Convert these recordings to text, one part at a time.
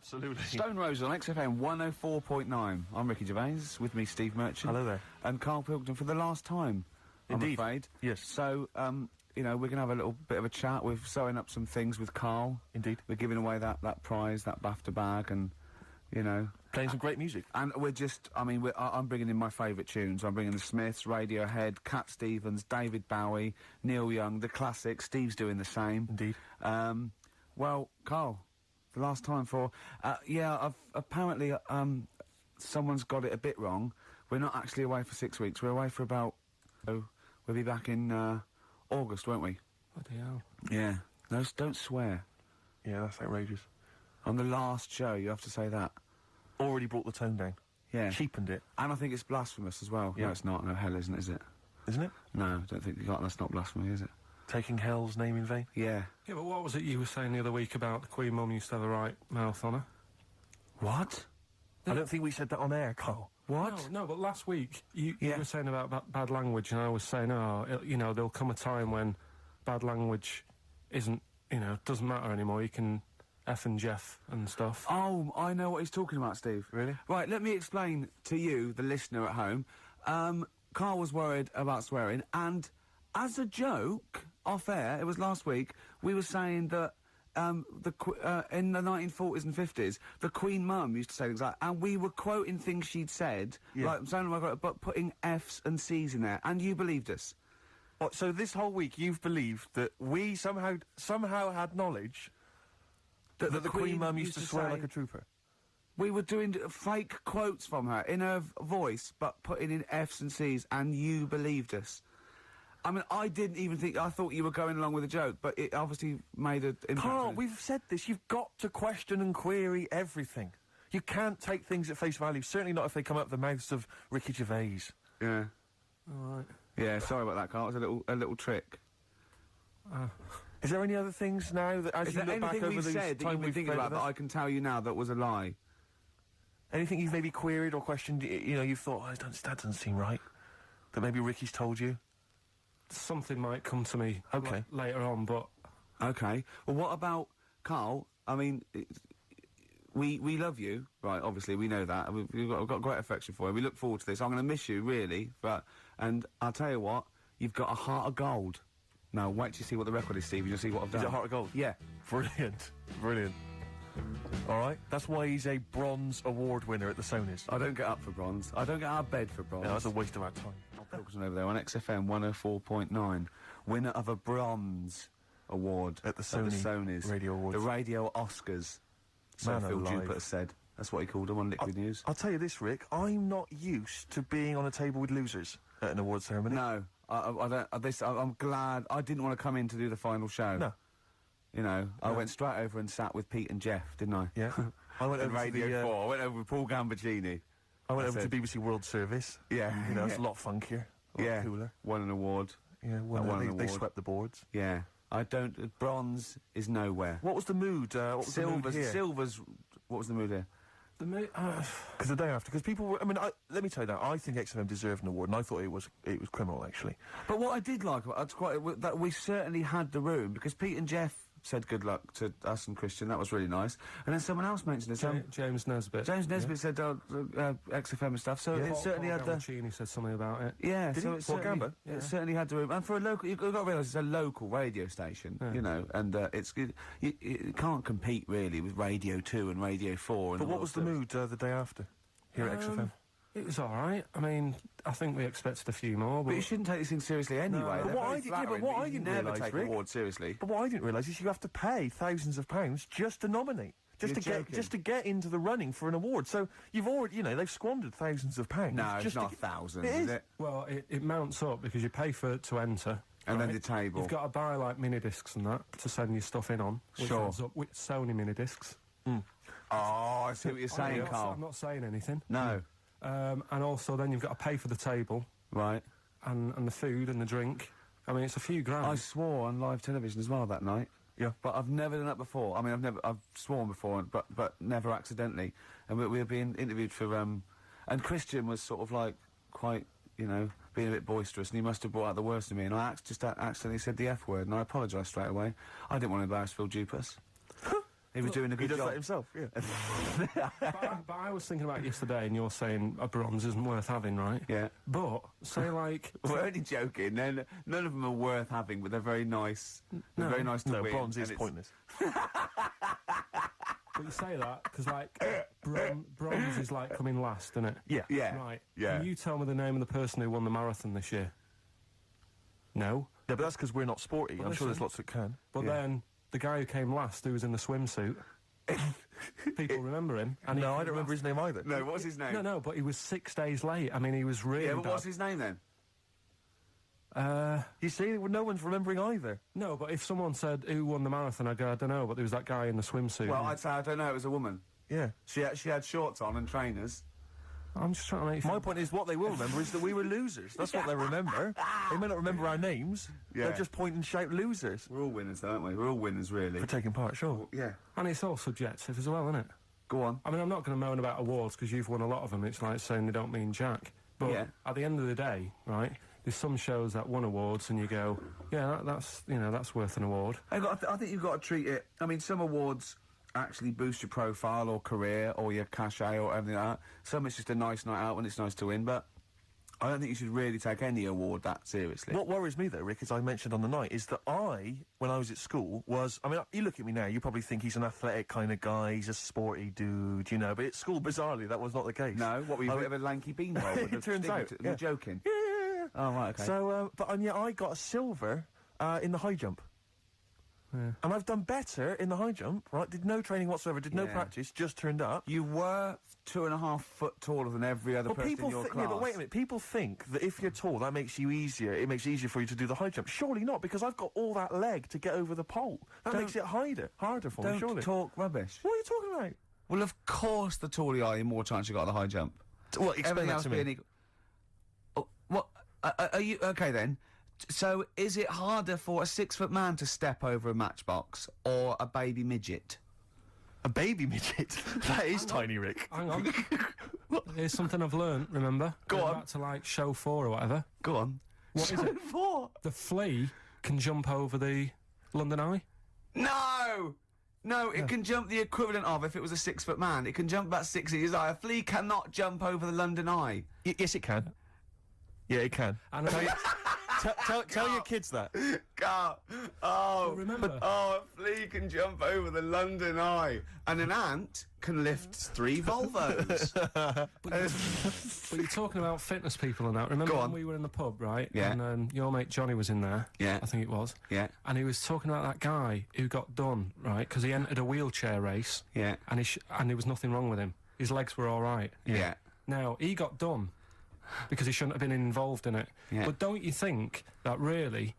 Absolutely. Stone Rose on XFM 104.9. I'm Ricky Gervais, with me Steve Merchant. Hello there. And Karl Pilkington for the last time, Indeed. I'm afraid. Yes. So, you know, we're going to have a little bit of a chat. We're sewing up some things with Karl. Indeed. We're giving away that prize, that BAFTA bag, and, you know... Playing some great music. And we're just, I mean, I'm bringing in my favourite tunes. I'm bringing the Smiths, Radiohead, Cat Stevens, David Bowie, Neil Young, the classics. Steve's doing the same. Indeed. Well, Karl, the last time for... apparently, someone's got it a bit wrong. We're not actually away for 6 weeks. We're away for about... we'll be back in, August, won't we? Bloody hell. Yeah. No, don't swear. Yeah, that's outrageous. On the last show, you have to say that. Already brought the tone down. Yeah. Cheapened it. And I think it's blasphemous as well. Yeah. No, it's not. No, hell isn't, is it? Isn't it? No, I don't think that's not blasphemy, is it? Taking hell's name in vain? Yeah. Yeah, but what was it you were saying the other week about the Queen Mum used to have a right mouth on her? What? I don't think we said that on air, Carl. What? No, but last week you were saying about bad language, and I was saying, you know, there'll come a time when bad language isn't, you know, doesn't matter anymore. You can F and Jeff and stuff. Oh, I know what he's talking about, Steve. Really? Right, let me explain to you, the listener at home. Karl was worried about swearing, and as a joke, off air, it was last week, we were saying that in the 1940s and 50s, the Queen Mum used to say things like, and we were quoting things she'd said, like, but putting F's and C's in there, and you believed us. Oh, so this whole week you've believed that we somehow had knowledge that the Queen Mum used to swear like a trooper? We were doing fake quotes from her, in her voice, but putting in F's and C's, and you believed us. I mean, I didn't even think... I thought you were going along with a joke, but it obviously made an impact. Carl, we've said this. You've got to question and query everything. You can't take things at face value, certainly not if they come out of the mouths of Ricky Gervais. Yeah. Alright. Yeah, sorry about that, Carl. It was a little trick. Is there any other things now that, as you look back over this said that time you've been we've thinking about that I can tell you now that was a lie? Anything you've maybe queried or questioned, you know, you've thought, that doesn't seem right? That maybe Ricky's told you? Something might come to me Okay. later on, but... Okay. Well, what about... Karl, I mean... We love you, right, obviously, we know that. We've got great affection for you. We look forward to this. I'm going to miss you, really, and I'll tell you what, you've got a heart of gold. Now, wait till you see what the record is, Steve, you'll see what I've done. Is it Heart of Gold? Yeah. Brilliant. Brilliant. Alright, that's why he's a bronze award winner at the Sonys. I don't get up for bronze. I don't get out of bed for bronze. No, that's a waste of our time. Pilkington over there on XFM 104.9. Winner of a bronze award At the Sonys Radio Awards. The Radio Oscars. So Man Phil alive. Jupiter said. That's what he called them on Liquid News. I'll tell you this, Rick, I'm not used to being on a table with losers at an award ceremony. No, I'm glad. I didn't want to come in to do the final show. No. You know, I went straight over and sat with Pete and Jeff, didn't I? Yeah. I went And over to Radio the, 4. I went over with Paul Gambaccini. I went over That's to BBC World Service. Yeah. You know, it's a lot funkier. A lot cooler. Won an award. Yeah, they swept the boards. Yeah. Bronze is nowhere. What was the mood? What was the mood here? Silver's... What was the mood here? Because the day after, because people were, I mean, let me tell you that, I think XFM deserved an award, and I thought it was criminal, actually. But what I did like about that we certainly had the room, because Pete and Jeff said good luck to us and Christian, that was really nice. And then someone else mentioned it, James Nesbitt. James Nesbitt said XFM and stuff, so it certainly had the... Gambaccini said something about it. Yeah, Did so he? it certainly, it certainly had the room. And for a local, you've got to realise it's a local radio station, you know, and it's good. You can't compete really with Radio 2 and Radio 4. But what was the mood the day after here at XFM? It was alright. I mean, I think we expected a few more, but... But you shouldn't take these things seriously anyway. But what I didn't never realise, take Rick, awards seriously. But what I didn't realise is you have to pay thousands of pounds just to nominate. Just to get into the running for an award. So you've already, you know, they've squandered thousands of pounds. No, just it's not thousands, is it? Well, it mounts up because you pay to enter. And then the table. You've got to buy, like, mini-discs and that to send your stuff in on. Which Sure. ends up with Sony mini-discs. Oh, I see what you're saying, I'm Karl. not saying anything. No. And also then you've got to pay for the table. Right. And the food and the drink. I mean, it's a few grand. I swore on live television as well that night. Yeah. But I've never done that before. I mean, I've sworn before, but never accidentally. And we were being interviewed for, and Christian was sort of like, quite, you know, being a bit boisterous, and he must have brought out the worst in me, and I just accidentally said the F word, and I apologised straight away. I didn't want to embarrass Phil Dupas. He was doing a good He does job. that himself, yeah. But I was thinking about it yesterday, and you're saying a bronze isn't worth having, right? Yeah. But, say, like... We're only joking. None of them are worth having, but they're very nice. They're very nice to win. No, bronze is and pointless. But you say that, because, like, bronze is, like, coming last, isn't it? Yeah. Yeah. Right. Yeah. Can you tell me the name of the person who won the marathon this year? No? Yeah, but that's because we're not sporty. Well, I'm sure there's listen. lots that can. But then, the guy who came last, who was in the swimsuit, people remember him. And No, I don't remember his name either. No, what's his name? No, but he was 6 days late. I mean, he was really Yeah, but bad. what's his name then? You see, no one's remembering either. No, but if someone said who won the marathon, I'd go, I don't know, but there was that guy in the swimsuit. Well, I'd say I don't know. It was a woman. Yeah. She had shorts on and trainers. I'm just trying to make... My point is, what they will remember is that we were losers. That's what they remember. They may not remember our names. Yeah. They'll just point and shout losers. We're all winners, though, aren't we? We're all winners, really. For taking part, sure. Yeah. And it's all subjective as well, isn't it? Go on. I mean, I'm not going to moan about awards because you've won a lot of them. It's like saying they don't mean jack. But Yeah. at the end of the day, right, there's some shows that won awards and you go, yeah, that's worth an award. I think you've got to treat it... I mean, some awards actually boost your profile or career or your cachet or everything like that. Some it's just a nice night out when it's nice to win, but I don't think you should really take any award that seriously. What worries me, though, Rick, as I mentioned on the night, is that when I was at school, I mean, you look at me now, you probably think he's an athletic kind of guy, he's a sporty dude, you know, but at school, bizarrely, that was not the case. No? What, were you a bit of a lanky beanbag? It turns out, You're yeah. joking? Yeah. Oh, right, okay. So, and yet I got a silver in the high jump. Yeah. And I've done better in the high jump, right? Did no training whatsoever, did no Yeah. practice, just turned up. You were 2.5 foot taller than every other person in your class. Yeah, but wait a minute. People think that if you're tall, that makes you easier. It makes it easier for you to do the high jump. Surely not, because I've got all that leg to get over the pole. That makes it harder for me, surely. Don't talk rubbish. What are you talking about? Well, of course, the taller you are, the more chance you got at the high jump. Well, explain Everything that else to being me. equal. Oh, what? Are you okay then? So, is it harder for a 6 foot man to step over a matchbox or a baby midget? A baby midget? That is tiny, Rick. Hang on. Here's something I've learned, remember? Go Going on. back to, like, show 4 or whatever. Go on. What is it? For? The flea can jump over the London Eye? No! No, it can jump the equivalent of if it was a 6 foot man. It can jump about 6 inches high. A flea cannot jump over the London Eye. Yes, it can. Yeah, it can. And Tell your kids that. God. Oh, remember- Oh, a flea can jump over the London Eye. And an ant can lift 3 Volvos. But you're talking about fitness people and that. Remember Go when on. we were in the pub, right? Yeah. And your mate Johnny was in there. Yeah. I think it was. Yeah. And he was talking about that guy who got done, right? Because he entered a wheelchair race. Yeah. And and there was nothing wrong with him. His legs were all right. Yeah. Now, he got done because he shouldn't have been involved in it. Yeah. But don't you think that really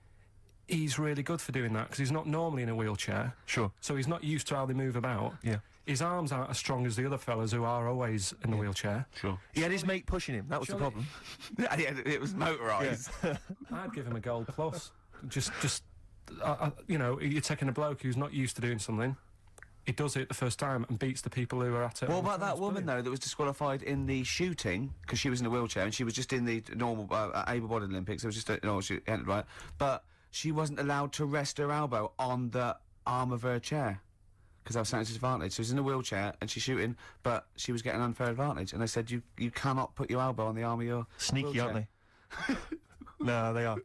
he's really good for doing that? Because he's not normally in a wheelchair. Sure. So he's not used to how they move about. Yeah. His arms aren't as strong as the other fellas who are always in the wheelchair. Sure. He had his mate pushing him. That was the Surely- problem. Yeah, it was motorised. I'd give him a gold plus. You know, you're taking a bloke who's not used to doing something. He does it the first time and beats the people who are at it. What all the about time. that It's woman, brilliant. though, that was disqualified in the shooting, because she was in a wheelchair, and she was just in the normal able-bodied Olympics. It was just, she entered, right? But she wasn't allowed to rest her elbow on the arm of her chair, because that was at a disadvantage. So she was in a wheelchair, and she's shooting, but she was getting an unfair advantage. And they said, you cannot put your elbow on the arm of your Sneaky, wheelchair. aren't they? No, they are.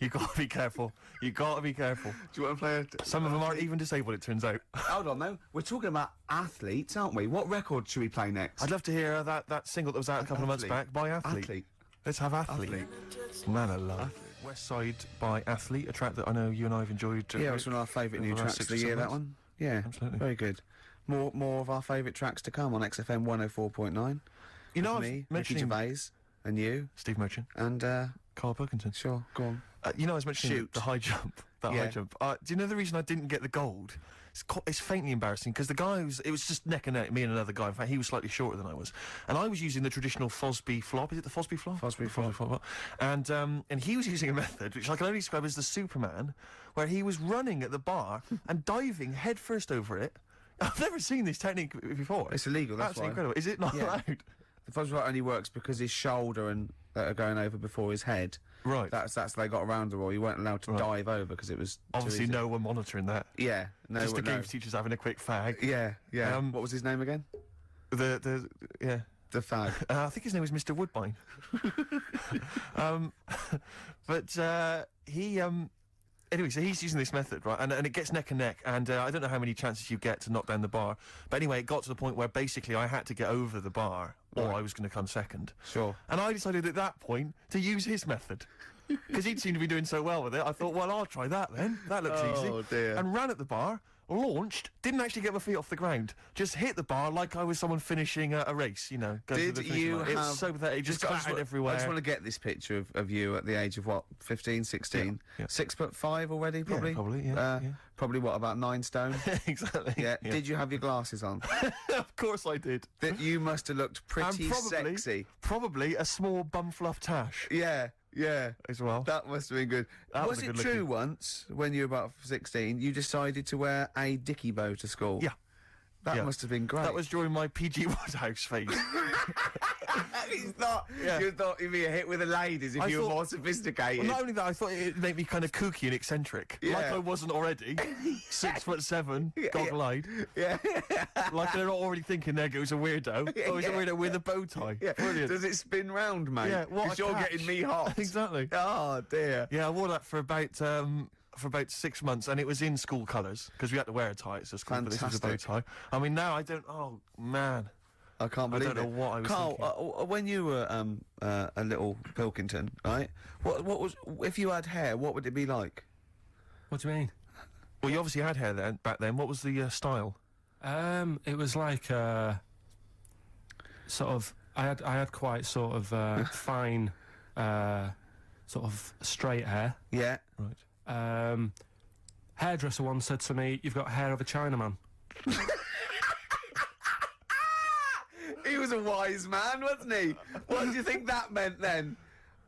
You got to be careful. You got to be careful. Do you want to play Some of them aren't even disabled, it turns out. Hold on, though. We're talking about athletes, aren't we? What record should we play next? I'd love to hear that single that was out a couple of months Athlete. back by Athlete. Athlete. Let's have Athlete. Man alive. West Side by Athlete, a track that I know you and I have enjoyed. Yeah, it's one of our favourite over new the last tracks 6 of or the year, 7 that months. one. Yeah, Absolutely. very good. More of our favourite tracks to come on XFM 104.9. You know, I With was me, Ricky mentioning Gervais, and you, Steve Merchant, and, Carl Pilkington. sure, go on. You know, I was mentioning Shoot. the high jump. That Yeah. high jump. Do you know the reason I didn't get the gold? It's faintly embarrassing because the guy it was just neck and neck, me and another guy. In fact, he was slightly shorter than I was, and I was using the traditional Fosby flop. Is it the Fosby flop? Fosby flop. And he was using a method which I can only describe as the Superman, where he was running at the bar and diving headfirst over it. I've never seen this technique before. It's illegal, that's Absolutely why. incredible. Is it not Yeah. allowed? The flashlight only works because his shoulder and that are going over before his head. Right. That's they got around the rule. You weren't allowed to dive over because it was Obviously, too easy. no one monitoring that. Yeah, no. Just the no. games teachers having a quick fag. Yeah. What was his name again? Yeah. The fag. I think his name was Mr. Woodbine. But he anyway, so he's using this method, right? And it gets neck and neck, and I don't know how many chances you get to knock down the bar. But anyway, it got to the point where basically I had to get over the bar, or I was going to come second. Sure. And I decided at that point to use his method. Because he'd seemed to be doing so well with it, I thought, well, I'll try that then. That looks easy. Oh, dear. And ran at the bar, launched, didn't actually get my feet off the ground, just hit the bar like I was someone finishing a race, you know. Did you have... It's so pathetic, just clattered everywhere. I just want to get this picture of you at the age of, what, 15, 16? Yeah. 6'5" already, probably? Yeah, probably, yeah. Probably, what, about 9 stone? Exactly. Yeah. Did you have your glasses on? Of course I did. You must have looked pretty sexy. Probably a small bum fluff tash. Yeah. As well. That must have been good. Was it true once, when you were about 16, you decided to wear a dicky bow to school? Yeah. That must have been great. That was during my PG Woodhouse phase. You thought you'd be a hit with the ladies if you were more sophisticated. Well, not only that, I thought it'd make me kind of kooky and eccentric. Yeah. Like I wasn't already. 6'7", goggle-eyed. Yeah. Like they're not already thinking there goes a weirdo. Oh, he's a weirdo with a bow tie. Yeah. Brilliant. Does it spin round, mate? Yeah, what a Because you're catch. getting me hot. Exactly. Oh, dear. Yeah, I wore that for about 6 months, and it was in school colours, because we had to wear a tie at school, but this was a bow tie. I mean, now I don't... Oh, man. I can't believe it. I don't know what I was Carl, when you were a little Pilkington, right? What was... If you had hair, what would it be like? What do you mean? Well, you obviously had hair then, back then. What was the style? It was like sort of. I had quite sort of fine, sort of straight hair. Yeah. Right. Hairdresser once said to me, "You've got hair of a Chinaman." He was a wise man, wasn't he? What do you think that meant then?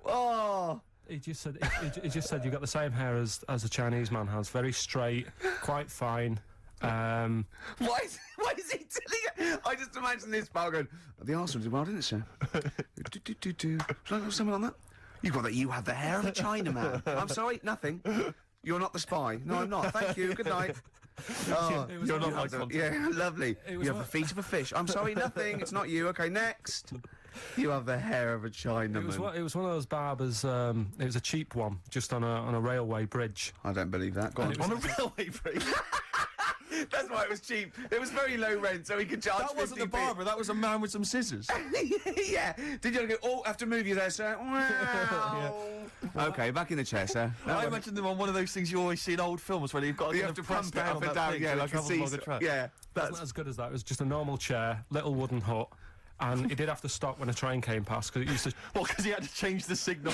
Oh. He just said he just said you've got the same hair as a Chinese man has. Very straight, quite fine. Why is he telling you? I just imagine this pal going, the Arsenal did well, didn't it, sir? Something on that? You have the hair of a Chinaman. I'm sorry, nothing. You're not the spy. No, I'm not. Thank you. Good night. Oh, You're not my contact. yeah, lovely. You have the feet of a fish. I'm sorry, nothing. It's not you. Okay, next. You have the hair of a Chinaman. It was one of those barbers. It was a cheap one, just on a railway bridge. I don't believe that. Go on. On a railway bridge? That's why it was cheap. It was very low rent, so he could charge. That wasn't the 50p. barber, that was a man with some scissors. Yeah. Did you go, oh, have to move you there, sir? Wow. Okay, back in the chair, sir. I imagine them on one of those things you always see in old films where you've got to You have to press pump it down up on and that down, thing yeah, so it like a travels along the seesaw. track. Yeah. It wasn't as good as that. It was just a normal chair, little wooden hut, and he did have to stop when a train came past because it used to. Well, because he had to change the signal.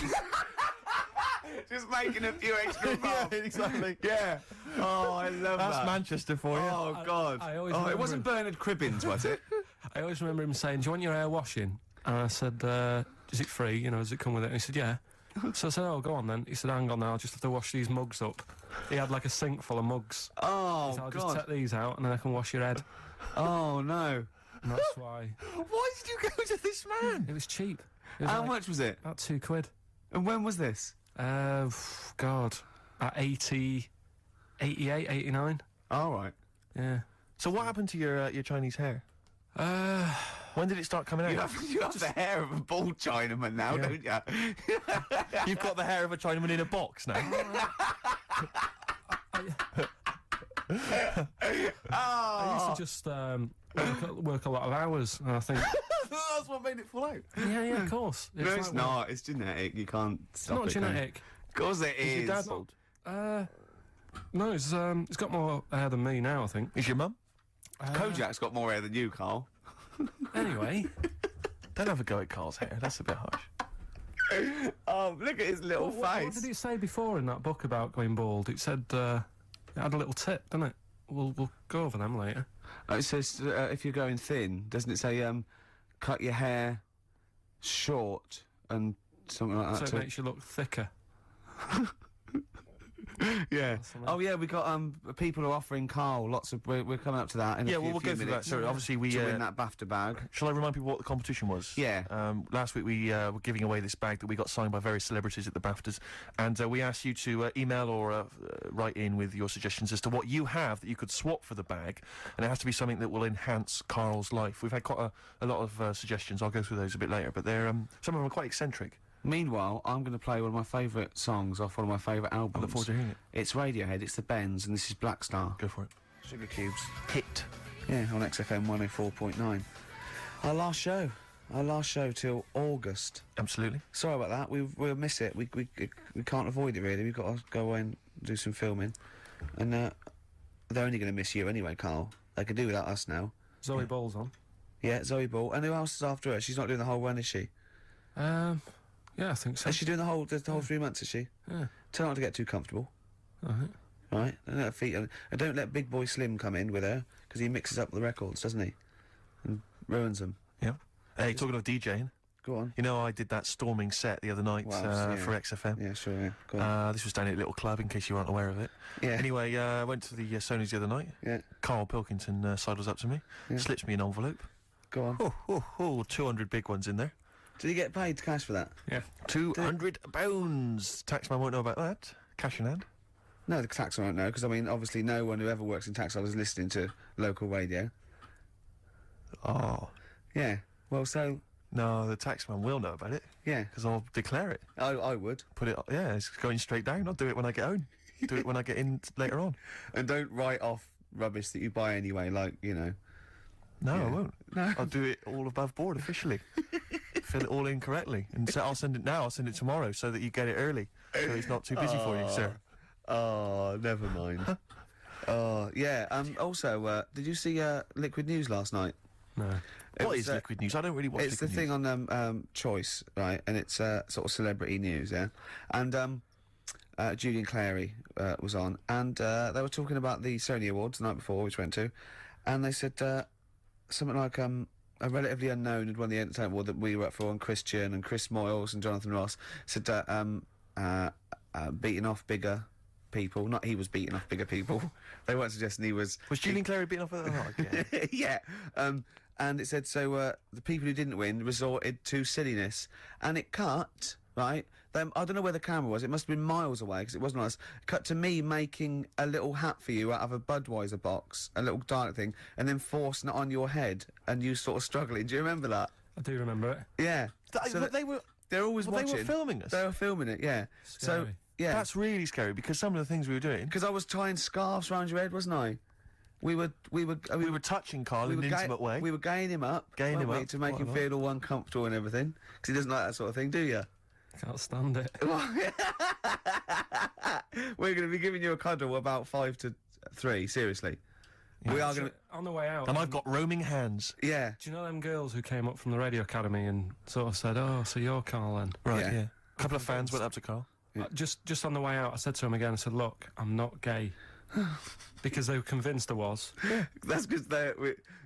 Just making a few extra Yeah, bucks. exactly. Yeah. Oh, I love that. That's Manchester for you. Oh, God. I always it remember wasn't Bernard Cribbins, was it? I always remember him saying, "Do you want your hair washing?" And I said, "Is it free? You know, does it come with it?" And he said, "Yeah." So I said, "Oh, go on then." He said, "Hang on now, I'll just have to wash these mugs up." He had like a sink full of mugs. Oh, So I'll God. just take these out and then I can wash your head. Oh, no. And that's why. Why did you go to this man? It was cheap. It was How like much was it? About £2. And when was this? God, at 88, 89. All right. Yeah. So what happened to your Chinese hair? When did it start coming out? You have the hair of a bald Chinaman now, Yeah. don't you? You've got the hair of a Chinaman in a box now. I used to just work a lot of hours, and I think, That's what made it fall out. yeah, of course. No, like, it's well, not. It's genetic. You can't It's stop not it. can you? genetic. Of course it Is is. your dad bald? No, it's got more hair than me now, I think. Is your mum? Kojak's got more hair than you, Carl. Anyway, Don't have a go at Carl's hair. That's a bit harsh. Oh, look at his little what face. did it say before in that book about going bald? It said it had a little tip, didn't it? We'll go over them later. It says if you're going thin, doesn't it say cut your hair short and something like So that it too? makes you look thicker. Yeah. Oh yeah, we got people are offering Karl lots of. We're coming up to that. In Yeah, a well, few, we'll few go through that. minutes So obviously we to win that BAFTA bag. Shall I remind people what the competition was? Yeah. Last week we were giving away this bag that we got signed by various celebrities at the BAFTAs, and we asked you to email or write in with your suggestions as to what you have that you could swap for the bag, and it has to be something that will enhance Karl's life. We've had quite a lot of suggestions. I'll go through those a bit later, but they're some of them are quite eccentric. Meanwhile, I'm going to play one of my favourite songs off one of my favourite albums. I look forward to hearing it. It's Radiohead, it's the Bends, and this is Black Star. Go for it. Sugar Cubes. Hit. Yeah, on XFM 104.9. Our last show till August. Absolutely. Sorry about that, we'll miss it. We can't avoid it, really. We've got to go away and do some filming. And they're only going to miss you anyway, Karl. They can do without us now. Zoe Ball's on. Yeah, Zoe Ball. And who else is after her? She's not doing the whole run, is she? Yeah, I think so. Is she doing the whole 3 months, is she? Yeah. Try not to get too comfortable. Alright. Right? Don't let her feet... And don't let Big Boy Slim come in with her, because he mixes up the records, doesn't he? And ruins them. Yeah. Hey, talking of DJing, Go on. you know I did that storming set the other night Yeah. for XFM. Yeah, sure, yeah. Go on. This was down at a little club, in case you weren't aware of it. Yeah. Anyway, I went to the Sony's the other night. Yeah. Karl Pilkington sidles up to me, Yeah. slips me an envelope. Go on. 200 big ones in there. Did he get paid cash for that? Yeah. £200. Taxman won't know about that. Cash in hand. No, the tax won't know, because, I mean, obviously no one who ever works in tax is listening to local radio. Oh. Yeah. Well, so... No, the taxman will know about it, Yeah. because I'll declare it. I would. Put it, yeah, it's going straight down. I'll do it when I get home. Do it when I get in later on. And don't write off rubbish that you buy anyway, like, you know... No, Yeah. I won't. No. I'll do it all above board officially. Fill it all in correctly. And so I'll send it now, I'll send it tomorrow so that you get it early. So it's not too busy for you, sir. Oh, never mind. Oh, yeah. Also, did you see Liquid News last night? No. What is Liquid News? I don't really watch It's the Liquid thing News. on Choice, right? And it's sort of celebrity news, yeah? And Julian Clary was on, and they were talking about the Sony Awards the night before, which we went to, and they said something like a relatively unknown had won the Entertainment Award that we were up for, and Christian and Chris Moyles and Jonathan Ross said beating off bigger people. Not he was beating off bigger people. They weren't suggesting he was... Was Julian Clary beaten off at the heart again? Yeah. And it said, so the people who didn't win resorted to silliness. And it cut, right? I don't know where the camera was. It must have been miles away, because it wasn't us. Cut to me making a little hat for you out of a Budweiser box, a little dark thing, and then forcing it on your head, and you sort of struggling. Do you remember that? I do remember it. Yeah. But They're always watching. They were filming us. They were filming it, yeah. So, Scary. yeah. That's really scary, because some of the things we were doing... Because I was tying scarves around your head, wasn't I? We were touching Karl in an intimate way. We were gaying him up. Gaying weren't him we, up to make quite him a lot. feel all uncomfortable and everything. Because he doesn't like that sort of thing, do you? Can't stand it. We're going to be giving you a cuddle about 5 to 3, seriously. We are going to... On the way out. And I've got roaming hands. Yeah. Do you know them girls who came up from the radio academy and sort of said, "Oh, so you're Karl then?" Right, Yeah. yeah. A couple of fans went up to Karl. Just on the way out, I said to him again. I said, "Look, I'm not gay," because they were convinced I was. That's because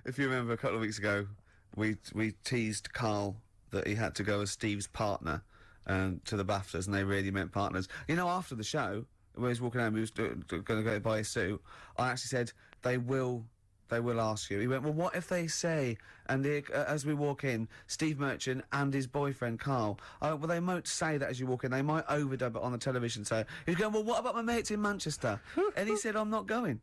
if you remember a couple of weeks ago, we teased Karl that he had to go as Steve's partner to the BAFTAs, and they really meant partners. You know, after the show, when he was walking home, he was going to go buy his suit. I actually said, they will ask you. He went, well, what if they say, and as we walk in, Steve Merchant and his boyfriend Karl, well, they won't say that as you walk in. They might overdub it on the television. So he's going, well, what about my mates in Manchester? And he said, I'm not going.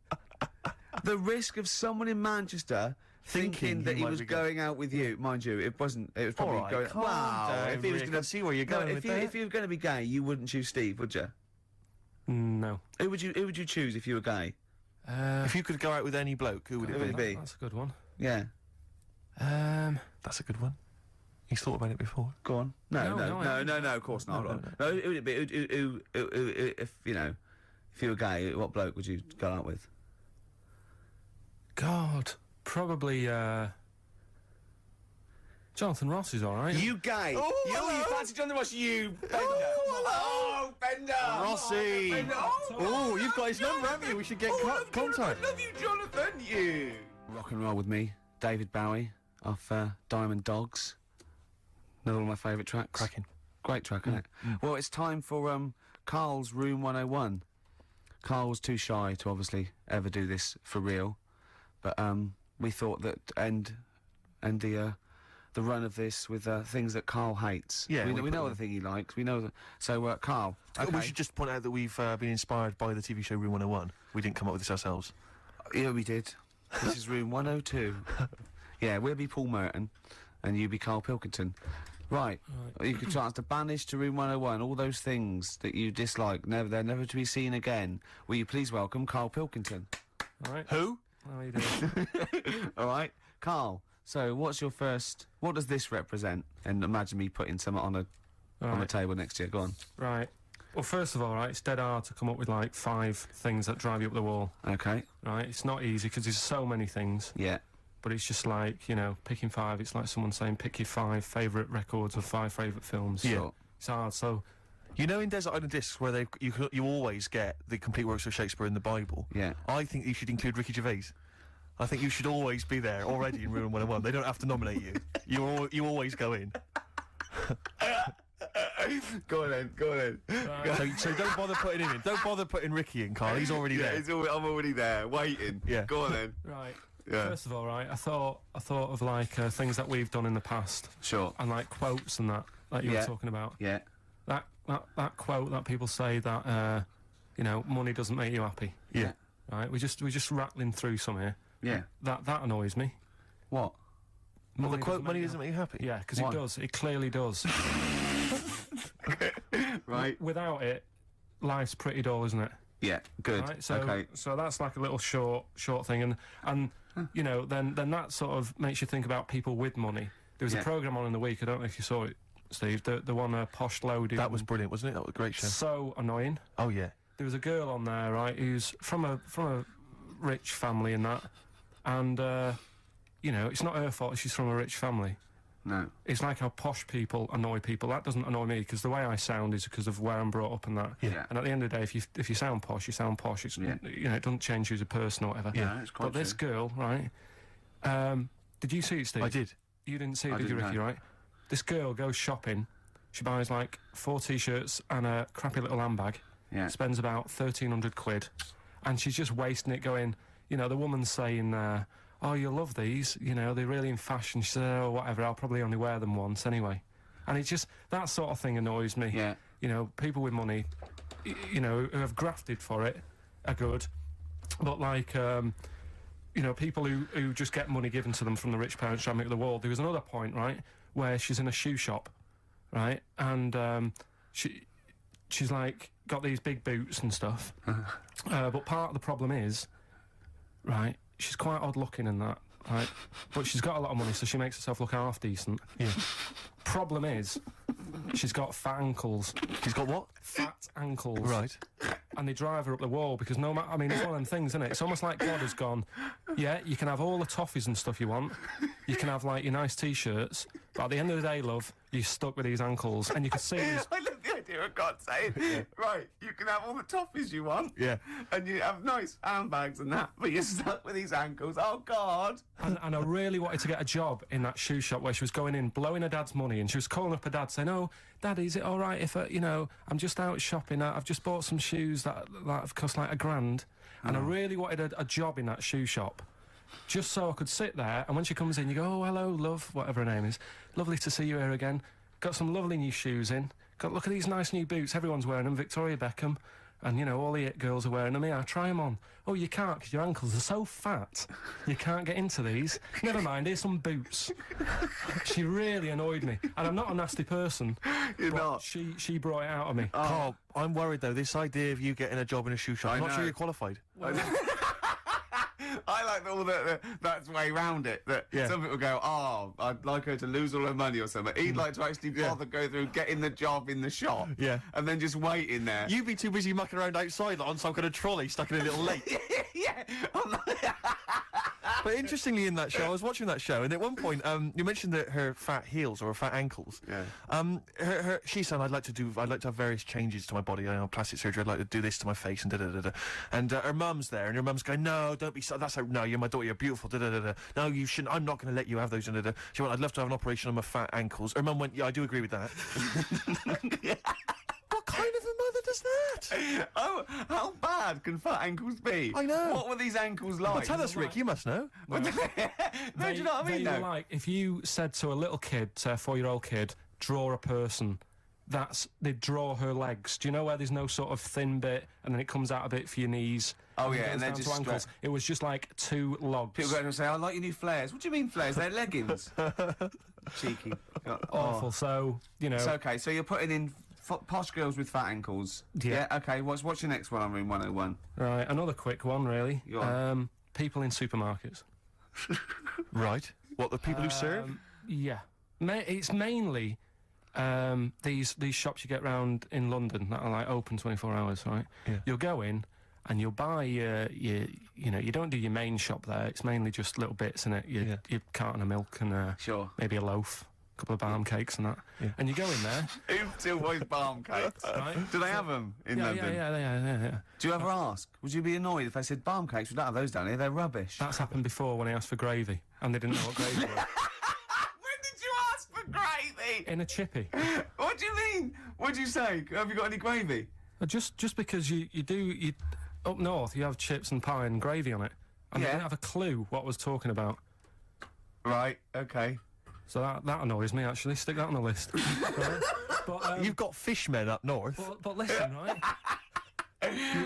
The risk of someone in Manchester thinking that he was going out with you, mind you, it wasn't. It was probably All right, going. calm Wow, down, if he was Rick, going I see where you're going with that. if you were going to be gay, you wouldn't choose Steve, would you? No. Who would you choose if you were gay? If you could go out with any bloke, who would Who would it it be? be? That's a good one. Yeah, That's a good one. He's thought about it before. go on. No, No, of course not. No. No, who would it be? Who, if you know, if you were gay, what bloke would you go out with? God, probably Jonathan Ross is all right. You gay? Oh, you hello. fancy Jonathan Ross? You Bender? hello. Bender! Rossi! Bender. Oh, you've got his number, haven't you? We should get contact. Love you, Jonathan. You. Rock and roll with me, David Bowie off Diamond Dogs. Another one of my favourite tracks. Cracking. Great track, isn't it? Well, it's time for Karl's Room 101. Karl was too shy to obviously ever do this for real, but we thought that end the run of this with things that Karl hates. Yeah, we know the thing he likes. We know that. So, Karl, okay. We should just point out that we've been inspired by the TV show Room 101. We didn't come up with this ourselves. Yeah, we did. This is room 102. Yeah, we'll be Paul Merton, and you be Karl Pilkington. Right. You could chance to banish to room 101 all those things that you dislike. They're never to be seen again. Will you please welcome Karl Pilkington? All right. Who? How are you doing? All right, Karl. So, what does this represent? And imagine me putting some on the table next to you. Go on. Right. Well, first of all, right, it's dead hard to come up with like 5 things that drive you up the wall. Okay. Right. It's not easy because there's so many things. Yeah. But it's just like, you know, picking 5. It's like someone saying pick your 5 favourite records or 5 favourite films. Yeah. Sure. It's hard. So, You know, in Desert Island Discs, where you always get the complete works of Shakespeare in the Bible. Yeah. I think you should include Ricky Gervais. I think you should always be there already in Room 101. They don't have to nominate you. You always go in. Go on then. So don't bother putting him in. Don't bother putting Ricky in, Karl. He's already there. I'm already there, waiting. Yeah. Go on then. right. Yeah. First of all, right, I thought of like things that we've done in the past Sure. and like quotes and that you were talking about. Yeah. That quote that people say that you know, money doesn't make you happy. Yeah. Right. We're just rattling through some here. Yeah. That annoys me. What? Well, the quote, money you doesn't make you happy? Yeah, because Why? it does. It clearly does. Right. Without it, life's pretty dull, isn't it? Yeah. Good. Right, so, okay. so that's like a little short thing, and you know, then that sort of makes you think about people with money. There was a programme on in the week. I don't know if you saw it, Steve. The one Posh Loaded. That was brilliant, wasn't it? That was a great show. so annoying. Oh yeah. There was a girl on there, right, who's from a rich family and that, and you know, it's not her fault. She's from a rich family. No. It's like how posh people annoy people. That doesn't annoy me because the way I sound is because of where I'm brought up and that. Yeah. And at the end of the day, if you sound posh, you sound posh. It's, Yeah. you know, it doesn't change you as a person or whatever. Yeah, it's quite But this true. girl, right? Did you see it, Steve? I did. You didn't see it, I did you, didn't, Ricky? no. Right? This girl goes shopping. She buys like 4 t-shirts and a crappy little handbag. Yeah. Spends about 1,300 quid, and she's just wasting it. Going, you know, the woman's saying, "Oh, you'll love these. You know, they're really in fashion." She said, "Oh, whatever. I'll probably only wear them once anyway." And it's just that sort of thing annoys me. Yeah. You know, people with money, you know, who have grafted for it, are good, but like, you know, people who just get money given to them from the rich parents trying to make the world. There was another point, right, where she's in a shoe shop, right, and she's like got these big boots and stuff, but part of the problem is, right, she's quite odd looking and that, right, but she's got a lot of money, so she makes herself look half decent. Yeah. Problem is, she's got fat ankles. He's got what? Fat ankles. Right. And they drive her up the wall because no matter, I mean, it's one of them things, isn't it? It's almost like God has gone, yeah, you can have all the toffees and stuff you want. You can have, like, your nice T-shirts. But at the end of the day, love, you're stuck with these ankles. And you can see these... I love the idea of God saying, right, you can have all the toffees you want. Yeah. And you have nice handbags and that, but you're stuck with these ankles. Oh, God. And I really wanted to get a job in that shoe shop where she was going in, blowing her dad's money, and she was calling up her dad saying, "Oh, Daddy, is it all right if, you know, I'm just out shopping, I've just bought some shoes that have cost like $1,000, and I really wanted a job in that shoe shop, just so I could sit there, and when she comes in, you go, "Oh, hello, love," whatever her name is, "lovely to see you here again, got some lovely new shoes in, look at these nice new boots, everyone's wearing them, Victoria Beckham, and, you know, all the it girls are wearing them. Yeah, try them on. Oh, you can't because your ankles are so fat. You can't get into these. Never mind, here's some boots." She really annoyed me. And I'm not a nasty person. You're but not. She brought it out of me. Carl, I'm worried though. This idea of you getting a job in a shoe shop, I'm not know. sure you're qualified. I like all that's way round it. That Yeah. some people go, "Oh, I'd like her to lose all her money or something." He'd like to actually bother go through getting the job in the shop. Yeah. And then just wait in there. You'd be too busy mucking around outside like, on some kind of trolley stuck in a little lake. Yeah. I'm like, But interestingly, in that show, I was watching that show, and at one point, you mentioned that her fat heels or her fat ankles. Yeah. She said, I'd like to have various changes to my body. I know, plastic surgery. I'd like to do this to my face and da da da da. And her mum's there, and her mum's going, "No, don't be so. That's no, you're my daughter. You're beautiful. Da da da da. No, you shouldn't. I'm not going to let you have those. Da da da." She went, "I'd love to have an operation on my fat ankles." Her mum went, "Yeah, I do agree with that." What kind of a mother does does that? Oh, how bad can fat ankles be? I know. What were these ankles like? Well, tell us, Rick. You must know. No, do you know what I mean? They were like, if you said to a little kid, say a 4-year-old kid, draw a person, they'd draw her legs. Do you know where there's no sort of thin bit and then it comes out a bit for your knees? Oh, yeah, it and goes they're down just to ankles. It was just like 2 logs. People go in and say, I like your new flares. What do you mean flares? They're leggings. Cheeky. Awful. So, you know. It's okay, so you're putting in posh girls with fat ankles. Yeah. Okay, what's your next one on Room 101? Right, another quick one, really. Go on. People in supermarkets. Right. What, the people who serve? Yeah. It's mainly these shops you get round in London that are like open 24 hours, right? Yeah. You'll go in and you'll buy you know, you don't do your main shop there. It's mainly just little bits in it. Your carton of milk and Sure. maybe a loaf, a couple of balm cakes and that. Yeah. And you go in there. Who still buys balm cakes? Right. Do they have them in London? Yeah. Do you ever ask? Would you be annoyed if they said balm cakes? We don't have those down here. They're rubbish. That's happened before when I asked for gravy and they didn't know what gravy was. When did you ask for gravy? In a chippy. What do you mean? What'd you say? Have you got any gravy? Just because you up north you have chips and pie and gravy on it, and they Yeah. didn't have a clue what I was talking about. Right. Okay. So that annoys me actually. Stick that on the list. Right? But You've got fishmen up north. but listen, right?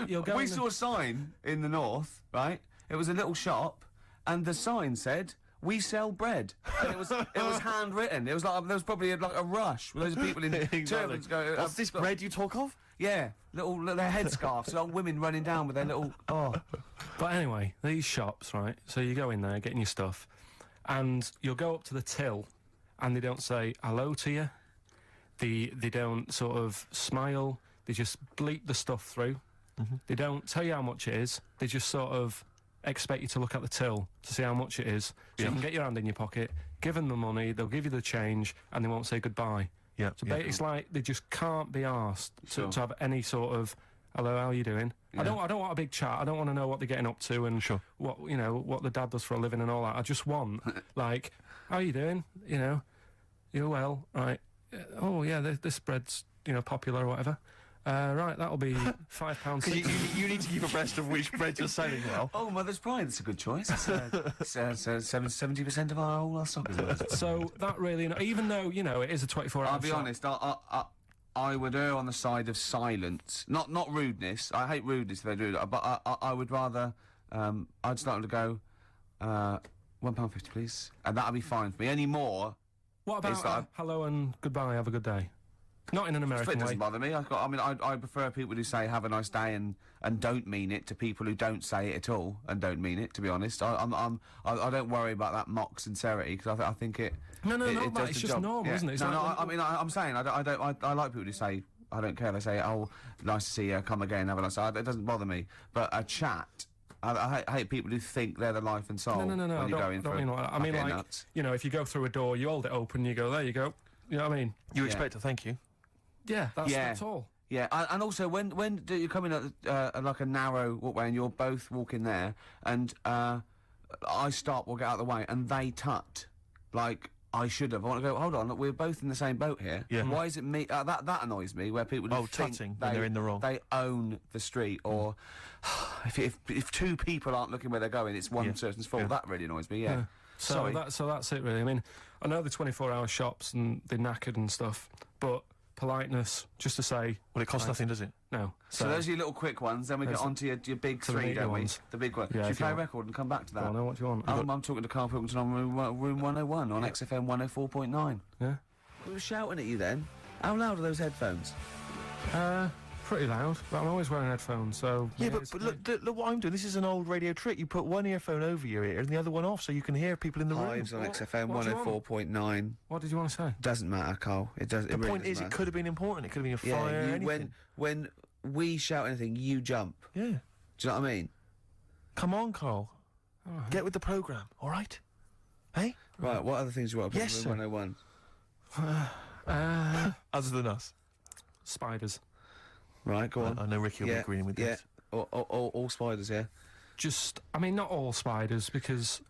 You'll go. We saw a sign in the north, right? It was a little shop, and the sign said, "We sell bread." And it was handwritten. It was like there was probably like a rush with those people in turbans going. What's this bread you talk of? Yeah, little headscarves, old women running down with their little. Oh, But anyway, these shops, right? So you go in there getting your stuff, and you'll go up to the till, and they don't say hello to you. They don't sort of smile. They just bleep the stuff through. They don't tell you how much it is. They just sort of expect you to look at the till to see how much it is, so you can get your hand in your pocket, give them the money, they'll give you the change, and they won't say goodbye. Yeah. So it's like they just can't be asked Sure. to have any sort of hello, how are you doing? Yeah. I don't want a big chat. I don't want to know what they're getting up to and what the dad does for a living and all that. I just want like, how are you doing? You're well, right? Oh yeah, this bread's popular or whatever. Right, that'll be £5. Because you need to keep abreast of which bread you're selling well. oh, Mother's Pride. That's a good choice. It's 70% of our stock is it? So that really, even though it is a 24-hour. I'll be honest. I would err on the side of silence, not rudeness. I hate rudeness if they do that, but I would rather. I'd start to go, £1.50, please, and that'd be fine for me. Any more? What about like- hello and goodbye? Have a good day. Not in an It American way. doesn't bother me. I prefer people who say "Have a nice day" and don't mean it to people who don't say it at all and don't mean it. To be honest, I don't worry about that mock sincerity because I think it. No, it it's does the just job. normal, Yeah. isn't it? It's No, like I'm saying I like people who say I don't care. They say, "Oh, nice to see you. Come again. Have a nice." It doesn't bother me. But a chat. I hate people who think they're the life and soul. No. When you're going don't for mean like that. I mean, getting like, nuts. if you go through a door, you hold it open, you go, there you go. You know what I mean? You expect a thank you. Yeah, that's all. Yeah, and also when do you come in at like a narrow walkway and you're both walking there, and I stop, we'll get out of the way, and they tut, like I should have. I want to go. Hold on, look, we're both in the same boat here. Yeah. Why is it me? That annoys me. Where people think tutting when they're in the wrong. They own the street, or if two people aren't looking where they're going, it's one person's fault. Yeah. That really annoys me. Yeah. So Sorry. so that's it really. I mean, I know the 24-hour shops and they're knackered and stuff, but politeness, just to say, Well, it costs nothing, does it? no. So those are your little quick ones. Then we get on to your big to the three, meaty don't we? ones. The big one. Yeah, Should we if you play a want. record and come back to that? I know what you want. I'm talking to Karl Pilkington on Room 101 on XFM 104.9. Yeah. We were shouting at you then. How loud are those headphones? Pretty loud, but I'm always wearing headphones, so... Yeah, it's but look what I'm doing. This is an old radio trick. You put one earphone over your ear and the other one off so you can hear people in the room. Hives on What- XFM what do you want? 104.9. What did you want to say? Doesn't matter, Carl. It does. The point is, it could have been important. It could have been a fire, anything. when we shout anything, you jump. Yeah. Do you know what I mean? Come on, Carl. Get with the programme, all right? Hey? Right. What other things do you want to put Yes, in sir. Room 101? Other than us. Spiders. Right. Go on. I know Ricky will be agreeing with this. Yeah. All spiders. Yeah. Just, I mean, not all spiders, because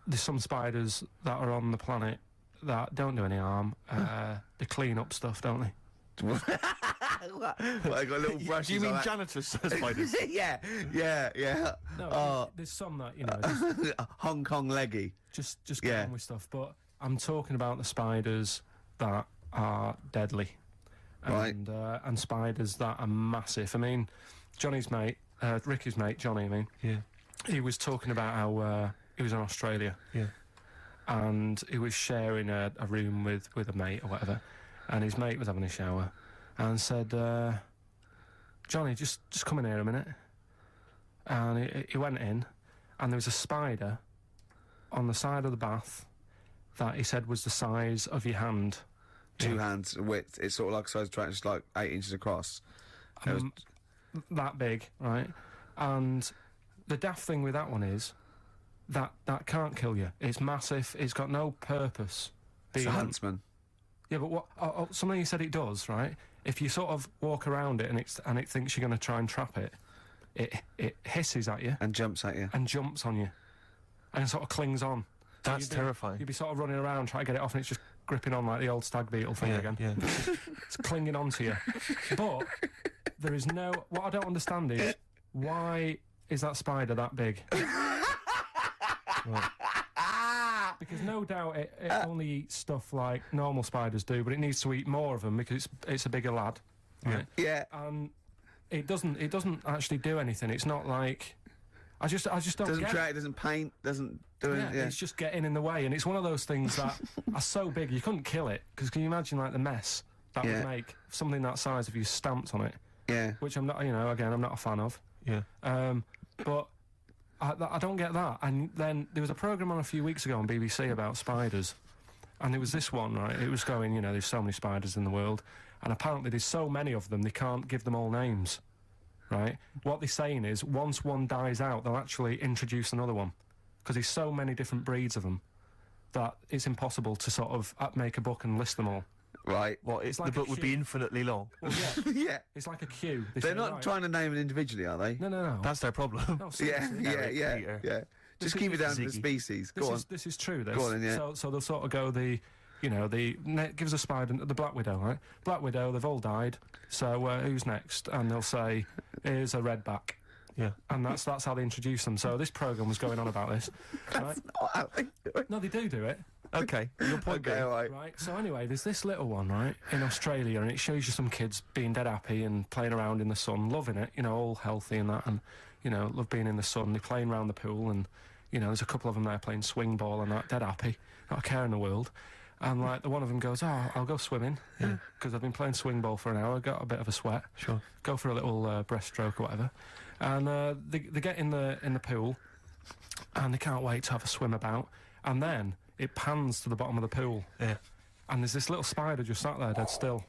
there's some spiders that are on the planet that don't do any harm. They clean up stuff, don't they? What, I got little brushes. Do you mean like janitor spiders? yeah. No, there's some that, you know, Hong Kong leggy. just get on with stuff. But I'm talking about the spiders that are deadly. Right. And spiders that are massive. I mean, Johnny's mate, Ricky's mate, Johnny, I mean. Yeah. He was talking about how he was in Australia. Yeah. And he was sharing a room with a mate or whatever. And his mate was having a shower and said, Johnny, just come in here a minute. And he went in, and there was a spider on the side of the bath that he said was the size of your hand. Two hands width. It's sort of like a size track, just like 8 inches across. It was That big, right? And the daft thing with that one is that can't kill you. It's massive. It's got no purpose. it's a huntsman. Yeah, but what? Something you said it does, right? If you sort of walk around it and it thinks you're going to try and trap it, it hisses at you And jumps at you. and jumps on you, and sort of clings on. So That's terrifying. You'd be sort of running around trying to get it off, and it's just gripping on like the old stag beetle thing again. Yeah. It's clinging onto you. But there is no. What I don't understand is why is that spider that big? Because no doubt it only eats stuff like normal spiders do, but it needs to eat more of them because it's a bigger lad, right? Yeah. And it doesn't actually do anything. It's not like I just don't Doesn't get track, doesn't paint, doesn't do yeah, it. Yeah. it's just getting in the way, and it's one of those things that are so big you couldn't kill it. Because can you imagine like the mess that would make something that size if you stamped on it? Yeah. Which I'm not, again, I'm not a fan of. Yeah. But I don't get that. And then there was a programme on a few weeks ago on BBC about spiders, and there was this one, right? It was going, there's so many spiders in the world, and apparently there's so many of them they can't give them all names, right? What they're saying is once one dies out, they'll actually introduce another one, because there's so many different breeds of them that it's impossible to sort of make a book and list them all. Right. What? It's The like a book would be queue. infinitely long. Well, yeah, Yeah. it's like a queue. They They're say, not right, trying to name it individually, are they? No. That's their problem. No, Yeah, seriously. Eric, yeah. Peter. Just This keep is it down to the Ziggy. species. Go on. This is true. This. Go on then, yeah. So they'll sort of go gives a spider the Black Widow, right? Black Widow, they've all died. So who's next? And they'll say, here's a redback. Yeah. And that's how they introduce them. So this programme was going on about this. Right? No, they do it. Okay. Your point Okay, being. all right. Right, so anyway, there's this little one, right, in Australia, and it shows you some kids being dead happy and playing around in the sun, loving it, all healthy and that, and, love being in the sun. They're playing around the pool, and, there's a couple of them there playing swing ball and that, dead happy, not a care in the world. And, like, one of them goes, I'll go swimming, because I've been playing swing ball for an hour, got a bit of a sweat. Sure. Go for a little breaststroke or whatever. And they get in the pool, and they can't wait to have a swim about, and then it pans to the bottom of the pool. Yeah. And there's this little spider just sat there dead still.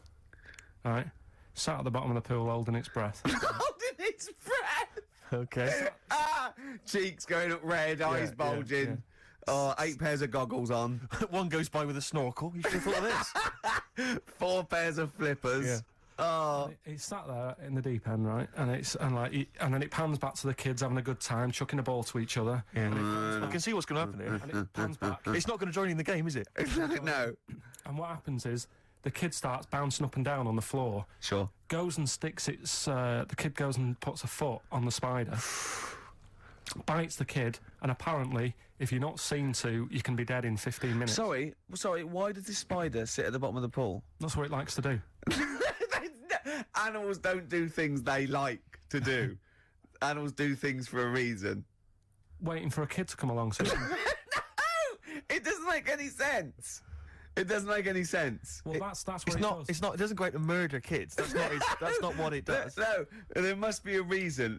Right? Sat at the bottom of the pool holding its breath. Holding its breath. Okay. Cheeks going up red, eyes bulging. Yeah. 8 pairs of goggles on. One goes by with a snorkel. You should have thought of this. 4 pairs of flippers. Yeah. Oh. It's sat there in the deep end, right? And and then it pans back to the kids having a good time, chucking a ball to each other. Yeah. I can see what's going to happen here. And it pans back. It's not going to join in the game, is it? No. And what happens is the kid starts bouncing up and down on the floor. Sure. Goes and sticks its. The kid goes and puts a foot on the spider. Bites the kid, and apparently, if you're not seen to, you can be dead in 15 minutes. Sorry, why does this spider sit at the bottom of the pool? That's what it likes to do. Animals don't do things they like to do. Animals do things for a reason. Waiting for a kid to come along. So No! It doesn't make any sense. It doesn't make any sense. well, that's what It's it not. does. It's not. It doesn't go out to murder kids. That's not. That's not what it does. No, there must be a reason.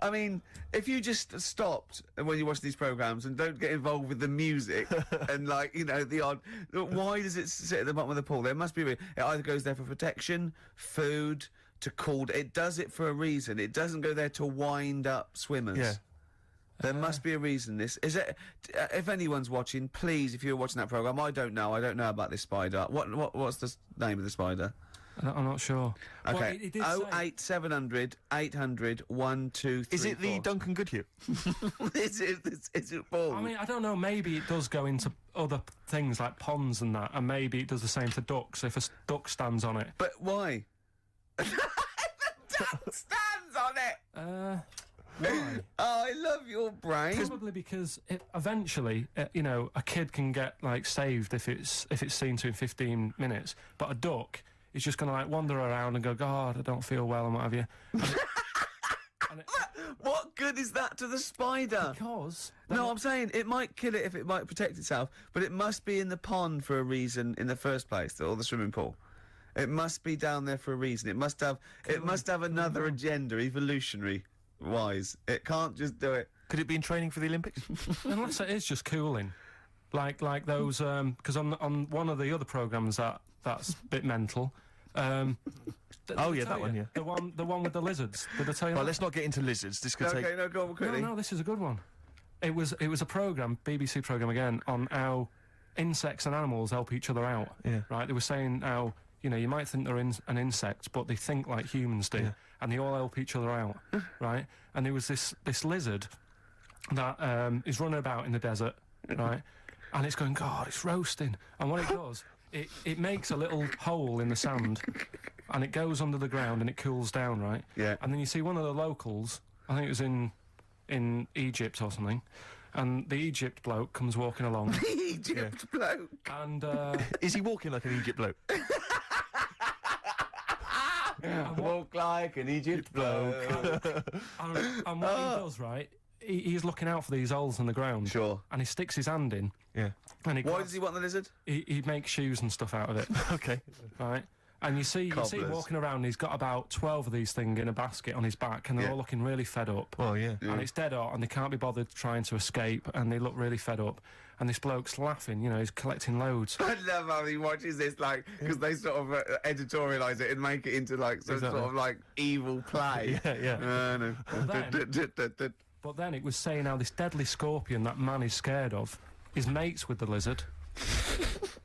I mean, if you just stopped when you watch these programmes and don't get involved with the music and, like, the odd... Why does it sit at the bottom of the pool? There must be a reason. It either goes there for protection, food, to cool... It does it for a reason. It doesn't go there to wind up swimmers. Yeah. There must be a reason. If anyone's watching, please, if you're watching that programme, I don't know about this spider. What's the name of the spider? I'm not sure. Okay. Well, it did say- 08700 800 123. Is it the Duncan Goodhue? Is it bald? I mean, I don't know. Maybe it does go into other things like ponds and that, and maybe it does the same for ducks if a duck stands on it. But why? Duck stands on it! Why? Oh, I love your brain. Probably because eventually, you know, a kid can get like saved if it's seen to in 15 minutes, but a duck is just going to like wander around and go, God, I don't feel well and what have you. What good is that to the spider? Because No, I'm saying it might kill it if it might protect itself, but it must be in the pond for a reason in the first place, or the swimming pool. It must be down there for a reason. It must have another agenda, evolutionary wise. It can't just do it. Could it be in training for the Olympics? unless it is just cooling, like those because on one of the other programmes that's a bit mental. Oh yeah, that one. Yeah. The one with the lizards. Did I tell you? Well, that? let's not get into lizards. This could take. Okay, no, go on quickly. No, this is a good one. It was a programme, BBC programme again, on how insects and animals help each other out. Yeah. Right. They were saying how, you know, you might think they're an insect, but they think like humans do, and they all help each other out. Right. And there was this lizard that is running about in the desert, right, and it's going, God, it's roasting. And what it does, it makes a little hole in the sand, and it goes under the ground and it cools down, right? Yeah. And then you see one of the locals, I think it was in Egypt or something, and the Egypt bloke comes walking along. Egypt bloke. And Is he walking like an Egypt bloke? Walk like an Egypt bloke. and what he does, right, he's looking out for these holes in the ground. Sure. And he sticks his hand in. Yeah. And Why does he want the lizard? he makes shoes and stuff out of it. Okay. Right. And you see Cobblers. walking around, he's got about 12 of these things in a basket on his back, and they're all looking really fed up. Well, yeah. And it's dead hot, and they can't be bothered trying to escape, and they look really fed up. And this bloke's laughing, you know, he's collecting loads. I love how he watches this, like, because they sort of editorialise it and make it into, like, some Exactly. sort of, like, evil play. Yeah. No. But then it was saying how this deadly scorpion that man is scared of is mates with the lizard.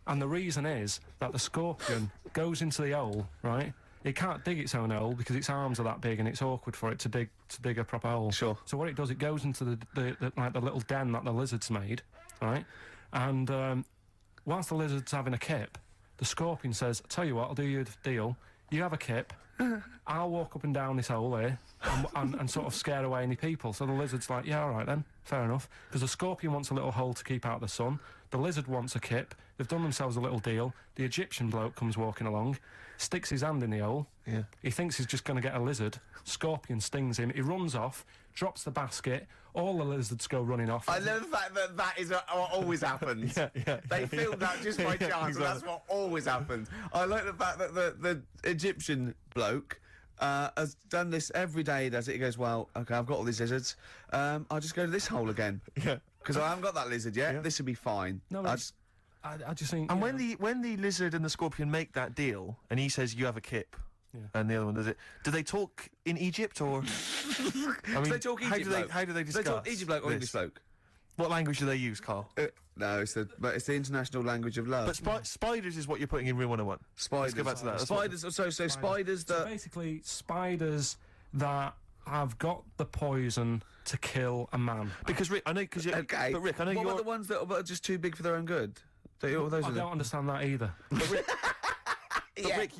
And the reason is that the scorpion goes into the hole, right? It can't dig its own hole because its arms are that big and it's awkward for it to dig a proper hole. Sure. So what it does, it goes into the little den that the lizard's made, right? And whilst the lizard's having a kip, the scorpion says, "Tell you what, I'll do you a deal. You have a kip, I'll walk up and down this hole here and sort of scare away any people." So the lizard's like, "Yeah, all right then, fair enough." Because the scorpion wants a little hole to keep out the sun. The lizard wants a kip. They've done themselves a little deal. The Egyptian bloke comes walking along, sticks his hand in the hole. Yeah. He thinks he's just going to get a lizard. Scorpion stings him. He runs off, drops the basket. All the lizards go running off. I love the fact that is what always happens. Yeah. They filmed that just by chance, and that's what always happens. I like the fact that the Egyptian bloke has done this every day. He does it. He goes, "Well, okay, I've got all these lizards. I'll just go to this hole again. Yeah. Because I haven't got that lizard yet. Yeah. This will be fine." No, I just think... And you know, when the lizard and the scorpion make that deal, and he says, "You have a kip," Yeah. and the other one does it, do they talk in Egypt or? I mean, they talk how Egypt do they bloke? how do they They discuss? talk Egypt bloke or this? English bloke? What language do they use, Carl? No, it's the international language of love. But spiders is what you're putting in Rule 101. Spiders. Let's go back to that. That's what- Spiders. So spiders So that. basically, spiders that have got the poison to kill a man. Because Rick, I know, Okay. but Rick, I know what you're. about the ones that are just too big for their own good? Those I are the. don't understand that either. But Rick,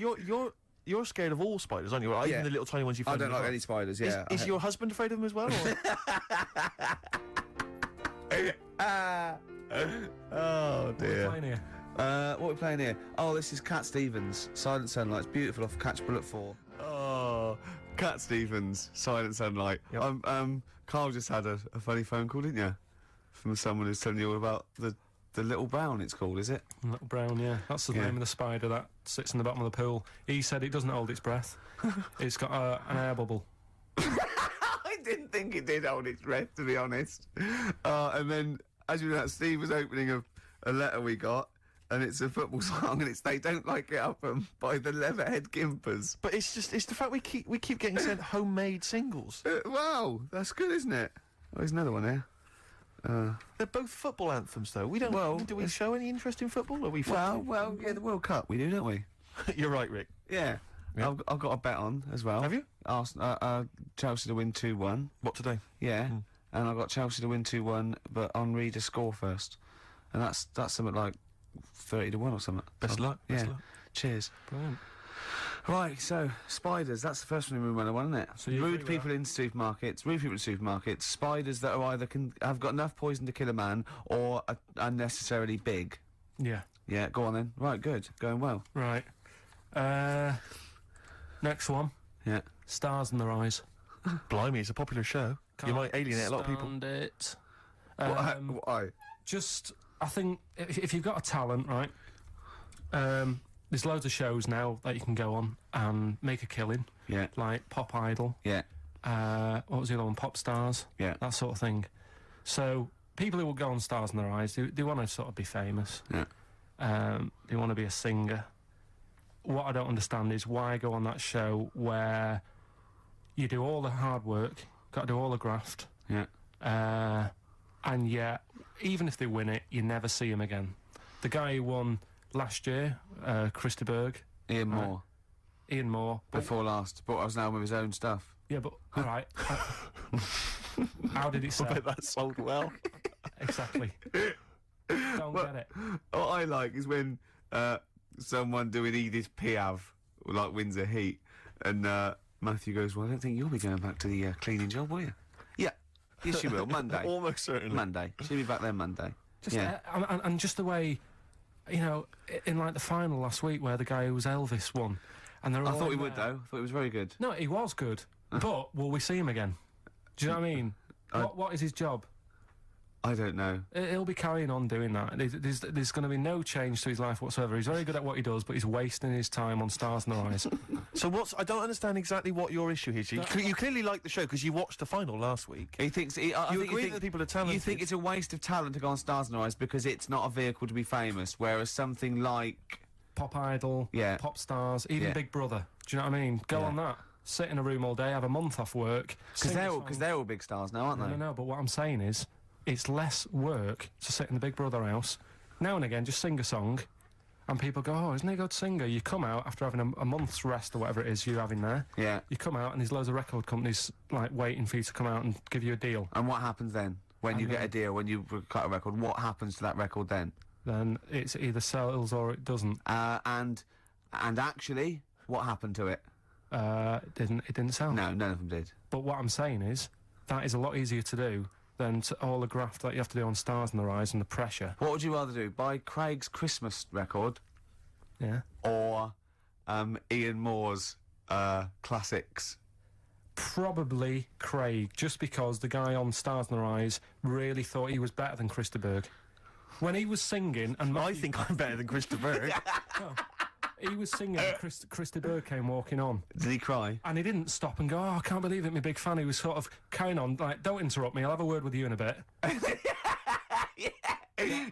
you're scared of all spiders, aren't you? Or Yeah. even the little tiny ones you I find. don't in the like garden. any spiders. Yeah. Is your husband afraid of them as well? Or? Oh dear. Playing here. What are we playing here? Oh, this is Cat Stevens, Silent Sunlight. It's beautiful off Catch Bullet 4. Oh, Cat Stevens, Silent Sunlight. Yep. Carl just had a funny phone call, didn't you? From someone who's telling you all about the little brown, it's called, is it? Little brown, yeah. That's the Yeah. name of the spider that sits in the bottom of the pool. He said it doesn't hold its breath. It's got an air bubble. I didn't think it did hold its breath, to be honest. And then, as you know, Steve was opening a letter we got, and it's a football song, and it's "They Don't Like It Up" by the Leatherhead Gimpers. But it's the fact we keep getting sent homemade singles. Wow, that's good, isn't it? Oh, there's another one here. They're both football anthems, though. We don't. Well, do we show any interest in football? Are we? Well, yeah, the World Cup we do, don't we? You're right, Rick. Yeah. Yeah. I've got a bet on as well. Have you? Chelsea to win 2-1. What today? Yeah. And I've got Chelsea to win 2-1, but Henri to score first. And that's something like 30-1 or something. Best So, luck. Yeah. Best luck. Cheers. Brilliant. Right, so, spiders, that's the first one in room 101, isn't it? So you rude agree with people in supermarkets, spiders that are either have got enough poison to kill a man or are unnecessarily big. Yeah. Yeah, go on then. Right, good. Going well. Right. Next one. Yeah. Stars in Their Eyes. Blimey, it's a popular show. You might alienate a lot of people. Stand it. Why? Just, I think, if you've got a talent, right, there's loads of shows now that you can go on and make a killing. Yeah. Like Pop Idol. Yeah. What was the other one? Pop Stars. Yeah. That sort of thing. So, people who will go on Stars in Their Eyes, they want to sort of be famous. Yeah. They want to be a singer. What I don't understand is why go on that show where you do all the hard work, got to do all the graft, Yeah. and yet, even if they win it, you never see him again. The guy who won last year, Christy Berg. Ian Moore. Ian Moore. But, Before last. Brought us now with his own stuff. yeah, but, alright. How did it I sell? bet that sold well. Exactly. Don't get it. What I like is when someone doing Edith Piaf, like, wins a heat, and Matthew goes, well, I don't think you'll be going back to the cleaning job, will you? Yeah. Yes, you will. Monday. Almost certainly. Monday. She'll be back there Monday. Just, yeah. and just the way, you know, in like the final last week where the guy who was Elvis won, and they're all I thought he in would, there. though. I thought he was very good. No, he was good, but will we see him again? Do you know what I mean? What is his job? I don't know. He'll be carrying on doing that. There's going to be no change to his life whatsoever. He's very good at what he does, but he's wasting his time on Stars in Their Eyes. So I don't understand exactly what your issue is. You clearly like the show because you watched the final last week. He thinks... You agree that people are talented. You think it's a waste of talent to go on Stars in Their Eyes because it's not a vehicle to be famous, whereas something like... Pop Idol, Yeah. Pop Stars, even Yeah. Big Brother. Do you know what I mean? Go Yeah. on that. Sit in a room all day, have a month off work. Because they're all big stars now, aren't they? No, but what I'm saying is, it's less work to sit in the Big Brother house. Now and again, just sing a song, and people go, oh, isn't he a good singer? You come out after having a month's rest or whatever it is you're having there. Yeah. You come out and there's loads of record companies, like, waiting for you to come out and give you a deal. And what happens then? When you get a deal, when you cut a record, what happens to that record then? Then it's either sells or it doesn't. And actually, what happened to it? It didn't sell. No, none of them did. But what I'm saying is, that is a lot easier to do than all the graft that you have to do on Stars in Their Eyes and the pressure. What would you rather do? Buy Craig's Christmas record Yeah. or Ian Moore's classics? Probably Craig, just because the guy on Stars in Their Eyes really thought he was better than Christy Berg. When he was singing, and I think I'm better than Christopher. No, he was singing, and Christy Berg came walking on. Did he cry? And he didn't stop and go, oh, I can't believe it, my big fan. He was sort of carrying on, like, don't interrupt me, I'll have a word with you in a bit.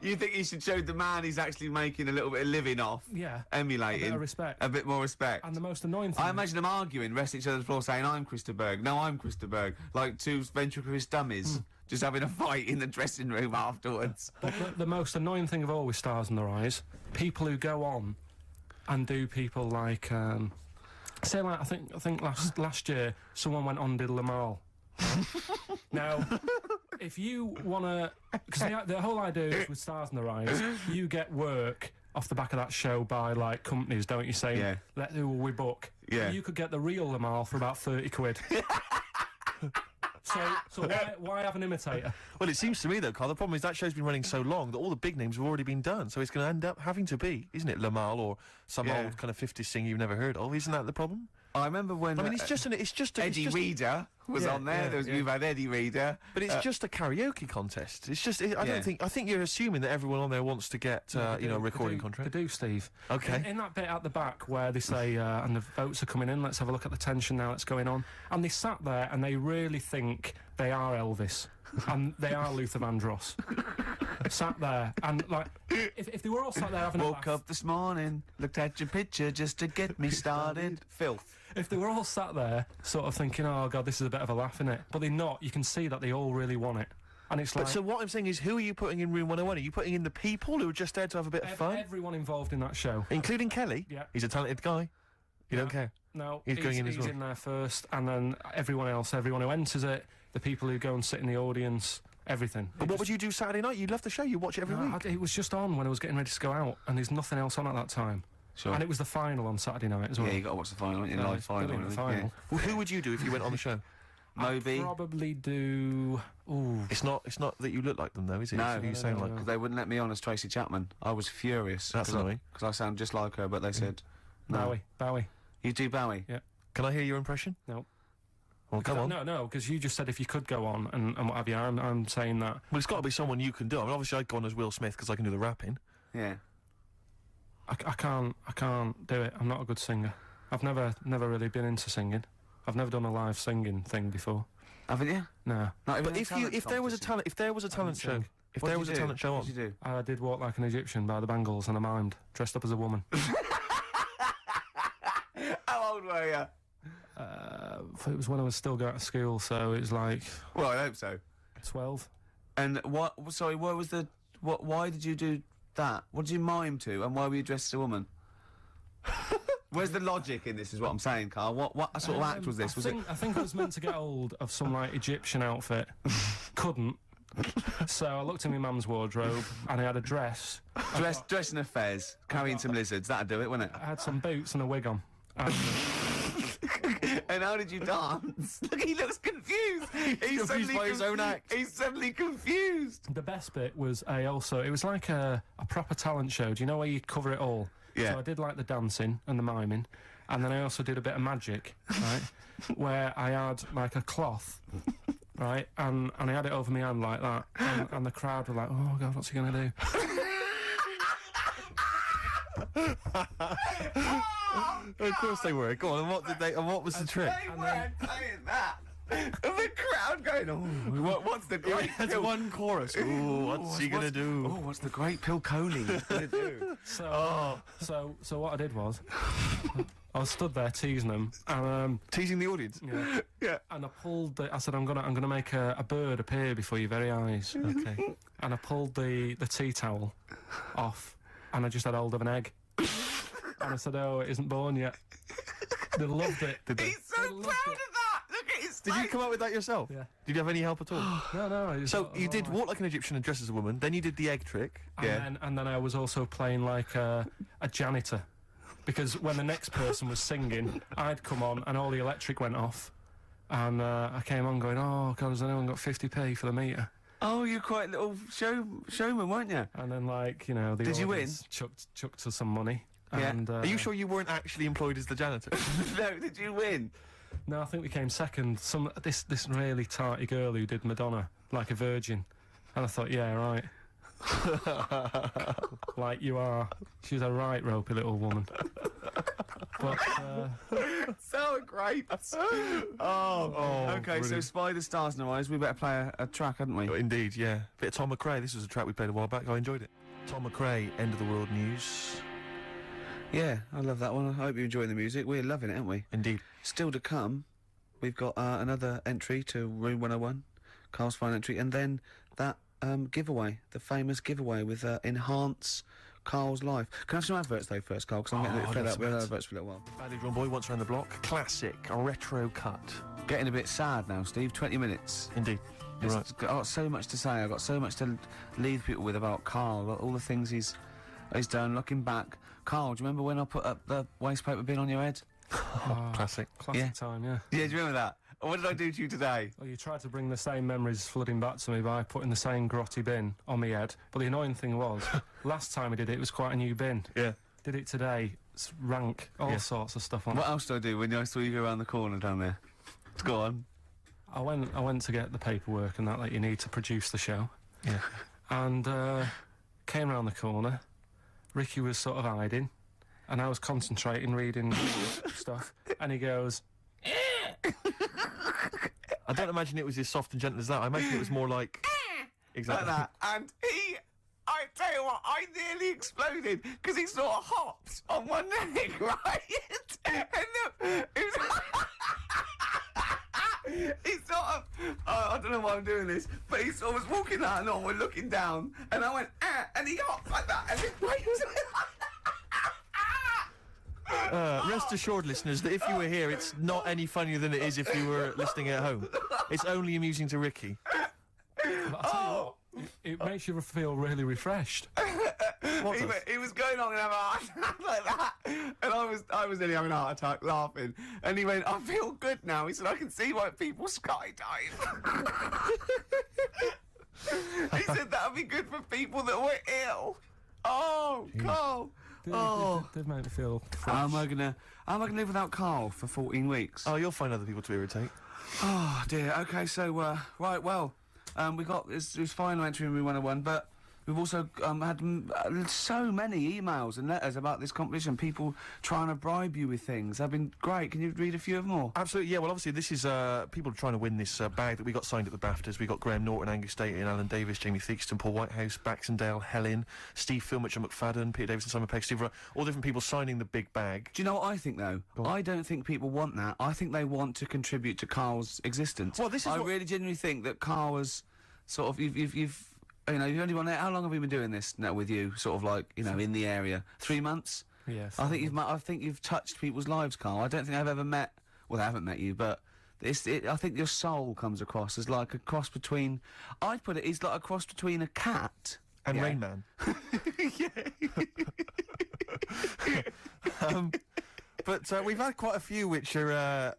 You think he should show the man he's actually making a little bit of living off? Yeah. Emulating. A bit of respect. A bit more respect. And the most annoying thing... I imagine them arguing, resting each other's floor, saying, I'm Christa Berg. No, I'm Christa Berg. Like two ventriloquist dummies, just having a fight in the dressing room afterwards. But the most annoying thing of all with Stars in Their Eyes, people who go on and do people like... say, like, I think last year, someone went on and did Lamal. Right? Now, if you want to... Because the whole idea is with Stars in Their Eyes, you get work off the back of that show by, like, companies, don't you, saying, Yeah. who will we book? Yeah. You could get the real Lamal for about 30 quid. So why have an imitator? Well, it seems to me, though, Carl, the problem is that show's been running so long that all the big names have already been done, so it's going to end up having to be, isn't it, Lamal or some old kind of 50s singer you've never heard of? Isn't that the problem? I remember when... I mean, it's just Eddie Reader was on there. You've had Eddie Reader. But it's just a karaoke contest. It's just... I think you're assuming that everyone on there wants to get, a recording contract. They do, Steve. Okay. In that bit at the back where they say, and the votes are coming in, let's have a look at the tension now that's going on. And they sat there and they really think they are Elvis. And they are Luther Vandross. Sat there, and, like, if they were all sat there having a Woke laugh... up this morning, looked at your picture just to get me started. Filth. If they were all sat there, sort of thinking, oh, God, this is a bit of a laugh, innit? But they're not. You can see that they all really want it. And it's like... But so what I'm saying is, who are you putting in Room 101? Are you putting in the people who are just there to have a bit of fun? Everyone involved in that show. Including Kelly? Yeah. He's a talented guy. You don't care? No. He's going in as well. He's in there first, and then everyone else, everyone who enters it, the people who go and sit in the audience... Everything. But what would you do Saturday night? You'd love the show. You watch it every week. It was just on when I was getting ready to go out, and there's nothing else on at that time. Sure. And it was the final on Saturday night as well. Yeah, you got to watch the final, aren't you? Live it's final. brilliant, the I think, final. Well, who would you do if you went on the show? Moby. Probably do... Ooh. It's not that you look like them, though, is it? No. It's who you sound No. like. Because they wouldn't let me on as Tracy Chapman. I was furious. That's annoying. Because I sound just like her, but they said... No. Bowie. You do Bowie? Yeah. Can I hear your impression? No. Well, come on. No, because you just said if you could go on and what have you. I'm saying that. Well, it's got to be someone you can do. I mean, obviously I'd go on as Will Smith because I can do the rapping. Yeah. I can't do it. I'm not a good singer. I've never really been into singing. I've never done a live singing thing before. Haven't you? No. Not even But if there was a talent show, if there was a talent show What did you do? I did Walk Like an Egyptian by the Bangles and I mimed, dressed up as a woman. How old were you? It was when I was still going to school, so it was like Well, I hope so. 12. And what... Sorry, what was the... Why did you do that? What did you mime to, and why were you dressed as a woman? Where's the logic in this, is what I'm saying, Carl? What sort of act was this? I think I was meant to get hold of some, like, Egyptian outfit. Couldn't. So I looked in my mum's wardrobe, and I had a dress. Dress in a fez, carrying some lizards, that'd do it, wouldn't it? I had some boots and a wig on. And, And how did you dance? Look, he looks confused. He's confused by his own act. He's suddenly confused. the best bit was it was like a proper talent show. Do you know where you cover it all? Yeah. So I did like the dancing and the miming, and then I also did a bit of magic, right? Where I had like a cloth, right? And I had it over my hand like that, and the crowd were like, oh God, what's he going to do? Of course they were. Go on, and what was the trick? They weren't saying that. And the crowd going, oh, what's the great That's Pil- one chorus. Ooh, what's he gonna do? Oh, what's the great Pilkington gonna do? So what I did was, I was stood there teasing them, and Teasing the audience. yeah, Yeah. and I pulled. I said, I'm gonna make a bird appear before your very eyes. Okay. And I pulled the tea towel off, and I just had hold of an egg. And I said, oh, it isn't born yet. They loved it. He's so proud of that. Look at his face. Did you come up with that yourself? Yeah. Did you have any help at all? No. it was So all you did right. Walk Like an Egyptian and Dress as a Woman, then you did the egg trick. And then I was also playing like a janitor. Because when the next person was singing, I'd come on and all the electric went off. And I came on going, oh, God, has anyone got 50p for the meter? Oh, you're quite a little showman, weren't you? And then, like, you know, the Did you audience chucked us some money. Yeah. And, Are you sure you weren't actually employed as the janitor? No, did you win? No, I think we came second. This really tarty girl who did Madonna, like a virgin. And I thought, yeah, right. Like you are. She was a right ropey little woman. But, So great. Okay, so brilliant. Spy the Stars in Our Eyes, we better play a track, hadn't we? Indeed, yeah. Bit of Tom McRae. This was a track we played a while back. I enjoyed it. Tom McRae, End of the World News. Yeah, I love that one. I hope you're enjoying the music. We're loving it, aren't we? Indeed. Still to come, we've got another entry to Room 101, Carl's final entry, and then that giveaway, the famous giveaway with Enhance Carl's Life. Can I have some adverts though first, Carl? Because I'm getting a bit I'd fed love up some with ads. adverts for a little while. Badly Drawn Boy, Once Around the Block. Classic, a retro cut. Getting a bit sad now, Steve. 20 minutes. Indeed. You're right. I've got so much to say. I've got so much to leave people with about Carl, all the things he's done. Looking back, Carl, do you remember when I put up the waste paper bin on your head? Classic. classic Yeah. time, yeah. Yeah, do you remember that? What did I do to you today? Well, you tried to bring the same memories flooding back to me by putting the same grotty bin on my head. But the annoying thing was, last time we did it was quite a new bin. Yeah. Did it today, it's rank, all sorts of stuff on What it. else did I do when I saw you go around the corner down there? Go on. I went to get the paperwork and that you need to produce the show. Yeah. And came round the corner. Ricky was sort of hiding, and I was concentrating, reading stuff. And he goes, I don't imagine it was as soft and gentle as that. I imagine it was more like... Exactly. Like that. And I tell you what, I nearly exploded because he sort of hopped on one leg, right? And he sort of, I don't know why I'm doing this, but he sort of was walking out and on, we're looking down, and I went, and he hopped like that, and his weight was... Rest assured, listeners, that if you were here, it's not any funnier than it is if you were listening at home. It's only amusing to Ricky. but I tell you what, it makes you feel really refreshed. What does? He was going on and having a heart attack like that, and I was nearly having a heart attack laughing. And he went, "I feel good now." He said, "I can see why people skydive." He said that would be good for people that were ill. Oh, Carl. They've made me feel. How am I gonna live without Carl for 14 weeks? Oh, you'll find other people to irritate. Oh dear. Okay, so right, well, we got this final entry in Room 101, but we've also had so many emails and letters about this competition. People trying to bribe you with things. They've been great. Can you read a few of them all? Absolutely, yeah. Well, obviously, this is people trying to win this bag that we got signed at the BAFTAs. We got Graham Norton, Angus Dayton, Alan Davis, Jamie Theakston, Paul Whitehouse, Baxendale, Helen, Steve Filmich and McFadden, Peter Davison, Simon Pegg, Steve Wright, all different people signing the big bag. Do you know what I think, though? I don't think people want that. I think they want to contribute to Carl's existence. Well, this is I really genuinely think that Carl was sort of... You've only won it. How long have we been doing this now with you? Sort of like, in the area. 3 months? Yes. I think you've touched people's lives, Carl. I don't think I've ever met... Well, I haven't met you, but... I think your soul comes across as like a cross between... I'd put it as like a cross between a cat... And Rain Man. But we've had quite a few which are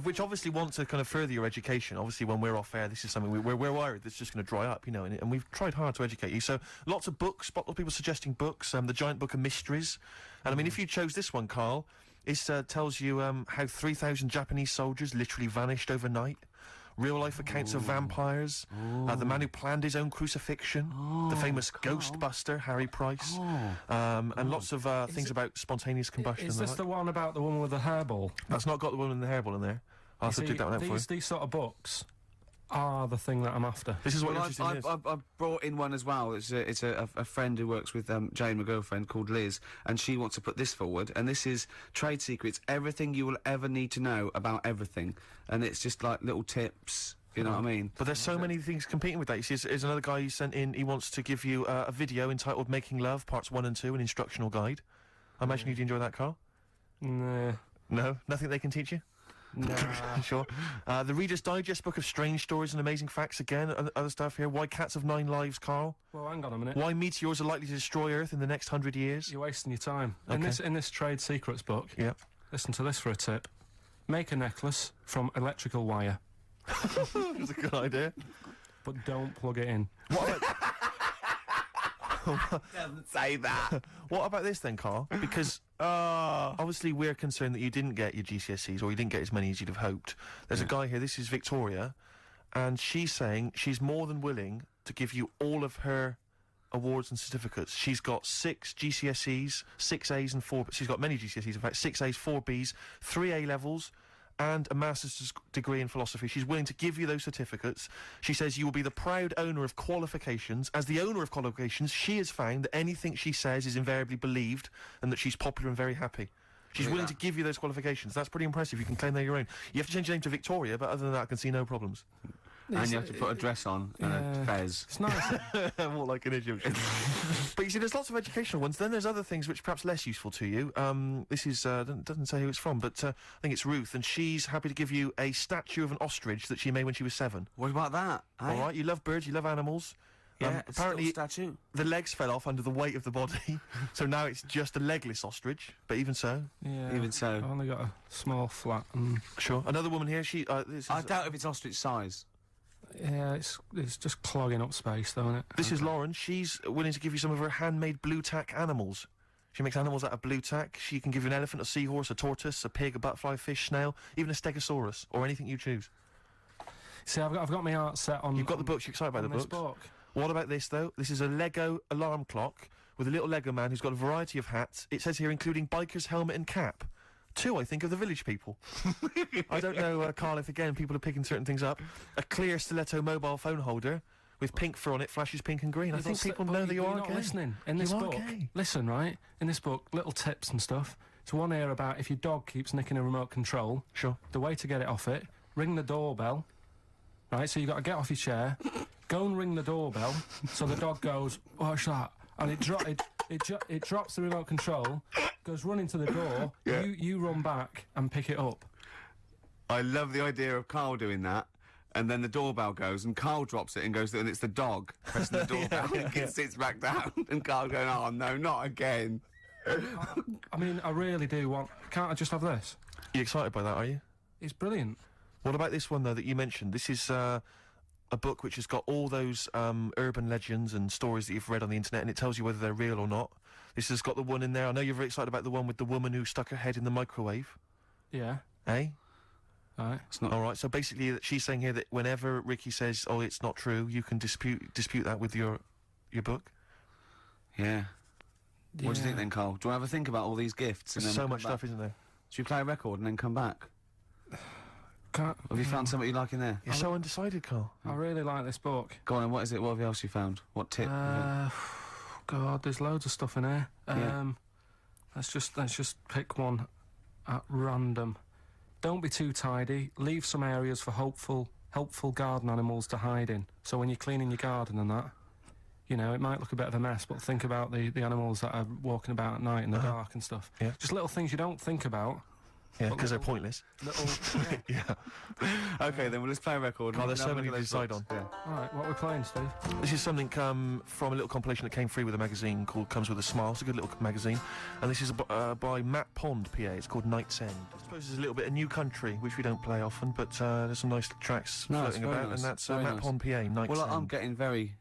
which obviously want to kind of further your education. Obviously, when we're off air, this is something we're worried that's just going to dry up, and we've tried hard to educate you. So lots of books, lots of people suggesting books. The Giant Book of Mysteries, and I mean, if you chose this one, Carl, it tells you how 3,000 Japanese soldiers literally vanished overnight. Real-life accounts of vampires, the man who planned his own crucifixion, the famous Ghostbuster, Harry Price, and lots of things about spontaneous combustion. Is this the one about the woman with the hairball? That's not got the woman with the hairball in there. I'll have to dig that one out for you. These sort of books are the thing that I'm after. This is what interesting is. I've brought in one as well. It's a friend who works with Jane, my girlfriend, called Liz, and she wants to put this forward. And this is Trade Secrets, everything you will ever need to know about everything. And it's just like little tips. You know what I mean? But there's so many things competing with that. You see, there's another guy who sent in. He wants to give you a video entitled "Making Love" Parts 1 and 2, an instructional guide. I imagine you'd enjoy that, Carl. Nah. No, nothing they can teach you. Nah. Sure. The Reader's Digest book of strange stories and amazing facts again. Other stuff here. Why cats have 9 lives, Carl. Well, hang on a minute. Why meteors are likely to destroy Earth in the next 100 years. You're wasting your time. Okay. In this Trade Secrets book, Yep. listen to this for a tip. Make a necklace from electrical wire. That's a good idea. But don't plug it in. What about... Doesn't say that. What about this then, Carl? Because obviously we're concerned that you didn't get your GCSEs, or you didn't get as many as you'd have hoped. There's a guy here, this is Victoria, and she's saying she's more than willing to give you all of her awards and certificates. She's got 6 GCSEs, 6 A's and 4... She's got many GCSEs, in fact, 6 A's, 4 B's, 3 A-levels, and a master's degree in philosophy. She's willing to give you those certificates. She says you will be the proud owner of qualifications. As the owner of qualifications, she has found that anything she says is invariably believed and that she's popular and very happy. She's willing to give you those qualifications. That's pretty impressive. You can claim they're your own. You have to change your name to Victoria, but other than that, I can see no problems. And you have to put a dress on and a fez. It's nice. More like an Egyptian. But you see, there's lots of educational ones. Then there's other things which are perhaps less useful to you. This is doesn't say who it's from, but I think it's Ruth, and she's happy to give you a statue of an ostrich that she made when she was 7. What about that? All right, you love birds, you love animals. Yeah, apparently statue. The legs fell off under the weight of the body, so now it's just a legless ostrich. But even so, Yeah. Even so. I've only got a small flat. And sure. Another woman here. She. I doubt if it's ostrich size. yeah, it's just clogging up space, though, isn't it? This is Lauren. She's willing to give you some of her handmade blue tack animals. She makes animals out of blue tack. She can give you an elephant, a seahorse, a tortoise, a pig, a butterfly, fish, snail, even a stegosaurus, or anything you choose. See, I've got my art set on. You've got the books. You're excited by the this books. book. What about this, though? This is a Lego alarm clock with a little Lego man who's got a variety of hats. It says here, including biker's helmet and cap. 2, I think, of the village people. I don't know, Carl, if, again, people are picking certain things up. A clear stiletto mobile phone holder with pink fur on it, flashes pink and green. I think people know that you are not gay. listening. In this You are book, gay. listen, right? In this book, little tips and stuff. It's one here about if your dog keeps nicking a remote control. Sure. The way to get it off it, ring the doorbell. Right, so you've got to get off your chair, go and ring the doorbell, so the dog goes, what's that? And it drops the remote control, goes running to the door, you run back and pick it up. I love the idea of Carl doing that. and then the doorbell goes, and Carl drops it and goes, and it's the dog pressing the doorbell, and it sits back down, and Carl going, oh no, not again. I mean, I really do want... Can't I just have this? You excited by that, are you? It's brilliant. What about this one, though, that you mentioned? This is a book which has got all those urban legends and stories that you've read on the internet, and it tells you whether they're real or not. This has got the one in there. I know you're very excited about the one with the woman who stuck her head in the microwave. Yeah. Eh? Right. It's not... All right, so basically she's saying here that whenever Ricky says, oh, it's not true, you can dispute that with your book. Yeah. What do you think then, Carl? Do you want to have a think about all these gifts? There's and then so come much back? stuff, isn't there? Should we play a record and then come back? Can't... Have you found something you like in there? You're so undecided, Carl. I really like this book. Go on, and what is it? What else you found? What tip? God, there's loads of stuff in here. Yeah. Let's just pick one at random. Don't be too tidy. Leave some areas for helpful garden animals to hide in. So when you're cleaning your garden and that, you know, it might look a bit of a mess, but think about the animals that are walking about at night in the dark and stuff. Yeah. Just little things you don't think about. Yeah, because they're pointless. Little, yeah. Yeah. Okay, then we'll just play a record. Oh, and there's we can so have a many look to at those decide books. on. Yeah. All right, what are we playing, Steve? This is something from a little compilation that came free with a magazine called Comes With a Smile. It's a good little magazine. And this is by Matt Pond, PA. It's called Night's End. I suppose there's a little bit of New Country, which we don't play often, but there's some nice tracks floating about, nice. and that's Very Matt nice. Pond, PA, Night's Well, End. I'm getting very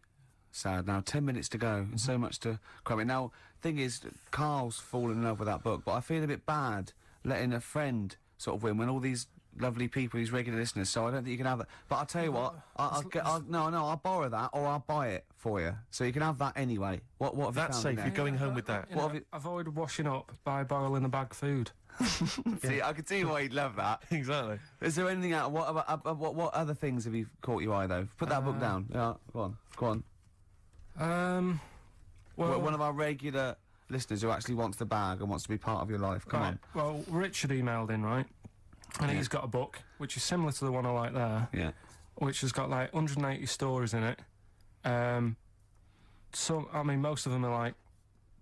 sad now. 10 minutes to go, and so much to cram in. Now, thing is, Carl's fallen in love with that book, but I feel a bit bad letting a friend sort of win when all these lovely people, these regular listeners, so I don't think you can have that. But I'll tell you what, I'll borrow that, or I'll buy it for you, so you can have that anyway. What have you That's found safe. in there? You're going home with that. You What know, have you- avoid washing up by boiling the bag food. See, I can see why you'd love that. Exactly. Is there anything out? What other things have you caught your eye though? Put that book down. Yeah, go on. Well, One of our regular listeners who actually wants the bag and wants to be part of your life. Come on. Well, Richard emailed in, right? And he's got a book, which is similar to the one I like there, Yeah. which has got like 180 stories in it. I mean, most of them are like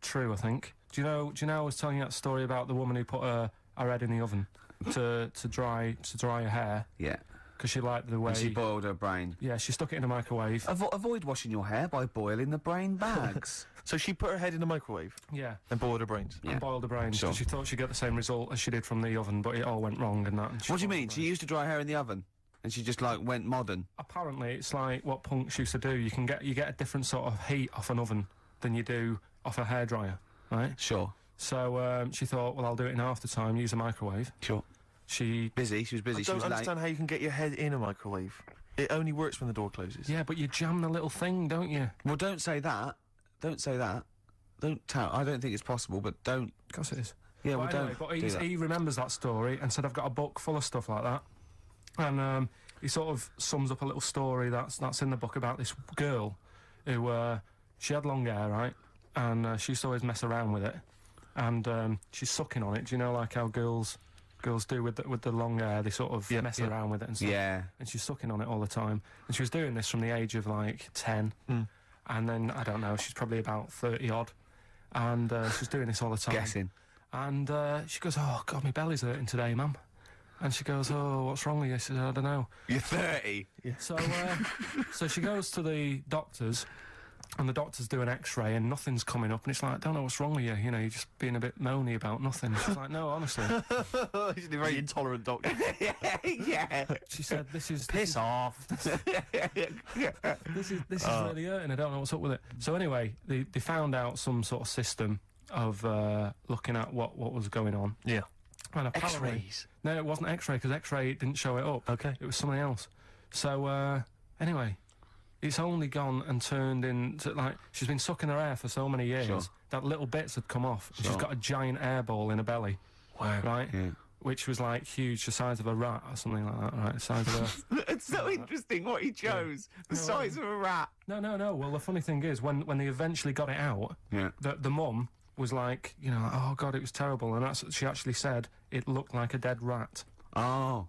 true, I think. Do you know I was telling you that story about the woman who put her head in the oven to dry her hair Yeah. because she liked the way... And she boiled her brain. Yeah, she stuck it in a microwave. Avoid washing your hair by boiling the brain bags. So she put her head in the microwave Yeah. and boiled her brains. Yeah. And boiled the brains Sure. because she thought she'd get the same result as she did from the oven, but it all went wrong and that. And What do you mean? She used to dry hair in the oven, and she just like went modern. Apparently, it's like what punks used to do. You get a different sort of heat off an oven than you do off a hairdryer, right? Sure. So she thought, well, I'll do it in half the time. Use a microwave. Sure. She Busy. She was busy. I She don't was late. understand how you can get your head in a microwave. It only works when the door closes. Yeah, but you jam the little thing, don't you? Well, don't say that. Don't say that. Don't tell. I don't think it's possible, but don't. Of course it is. Yeah, well, But anyway, don't but do that. he remembers that story and said, I've got a book full of stuff like that. And he sort of sums up a little story that's in the book about this girl who, she had long hair, right? And she used to always mess around with it. And she's sucking on it. Do you know, like how girls do with the long hair? They sort of mess around with it and stuff. Yeah. And she's sucking on it all the time. And she was doing this from the age of, like, 10. And then, I don't know, she's probably about 30-odd. And she's doing this all the time. Guessing. And she goes, oh, God, my belly's hurting today, Mum. And she goes, oh, what's wrong with you? She said, I don't know. You're 30. So, so she goes to the doctors, and the doctors do an X-ray, and nothing's coming up. And it's like, I don't know what's wrong with you. You know, you're just being a bit moany about nothing. She's like, no, honestly. He's a very intolerant doctor. Yeah. She said, this is off. this is really hurting. I don't know what's up with it. So anyway, they found out some sort of system of looking at what was going on. Yeah. And apparently, X-rays. no, it wasn't X-ray because X-ray didn't show it up. Okay. It was something else. So anyway, it's only gone and turned into, like, she's been sucking her hair for so many years Sure. that little bits had come off. And she's Sure. got a giant air ball in her belly. Wow. Right? Yeah. Which was like huge, the size of a rat or something like that, right? The size of a... It's so interesting what he chose. The size of a rat. No. Well, the funny thing is, when they eventually got it out, Yeah. the mum was like, you know, oh, God, it was terrible. And she actually said it looked like a dead rat. Oh.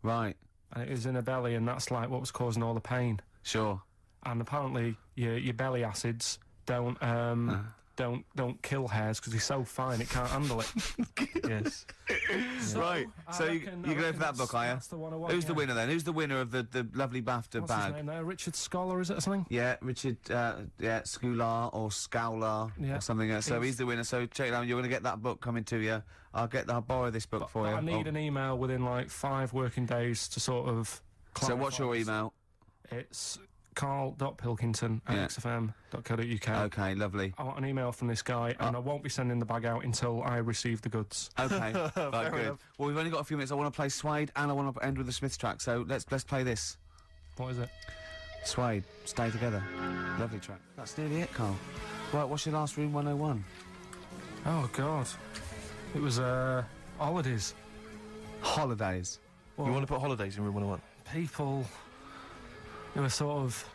Right. And it was in her belly, and that's like what was causing all the pain. Sure. And apparently your belly acids don't don't kill hares because he's so fine it can't handle it. Yes. Right. So you're going for that book, are you? That's the one I want, Who's the winner then? Who's the winner of the lovely BAFTA What's his bag? name there? Richard Scholar, is it or something? Yeah, Richard, Scular or Scowler Yeah. or something. So he's the winner. So check it out. You're going to get that book coming to you. I'll borrow this book for you. I need an email within like 5 working days to sort of. So what's your clarify. email? It's carl.pilkington@xfm.co.uk. Okay, lovely. I want an email from this guy, and I won't be sending the bag out until I receive the goods. Okay, right, good. enough. Well, we've only got a few minutes. I want to play Suede and I want to end with the Smiths track. So let's play this. What is it? Suede, Stay Together. Lovely track. That's nearly it, Carl. Right, what's your last room 101? Oh God, it was holidays. Holidays. Well, You want to put holidays in room 101? people who are sort of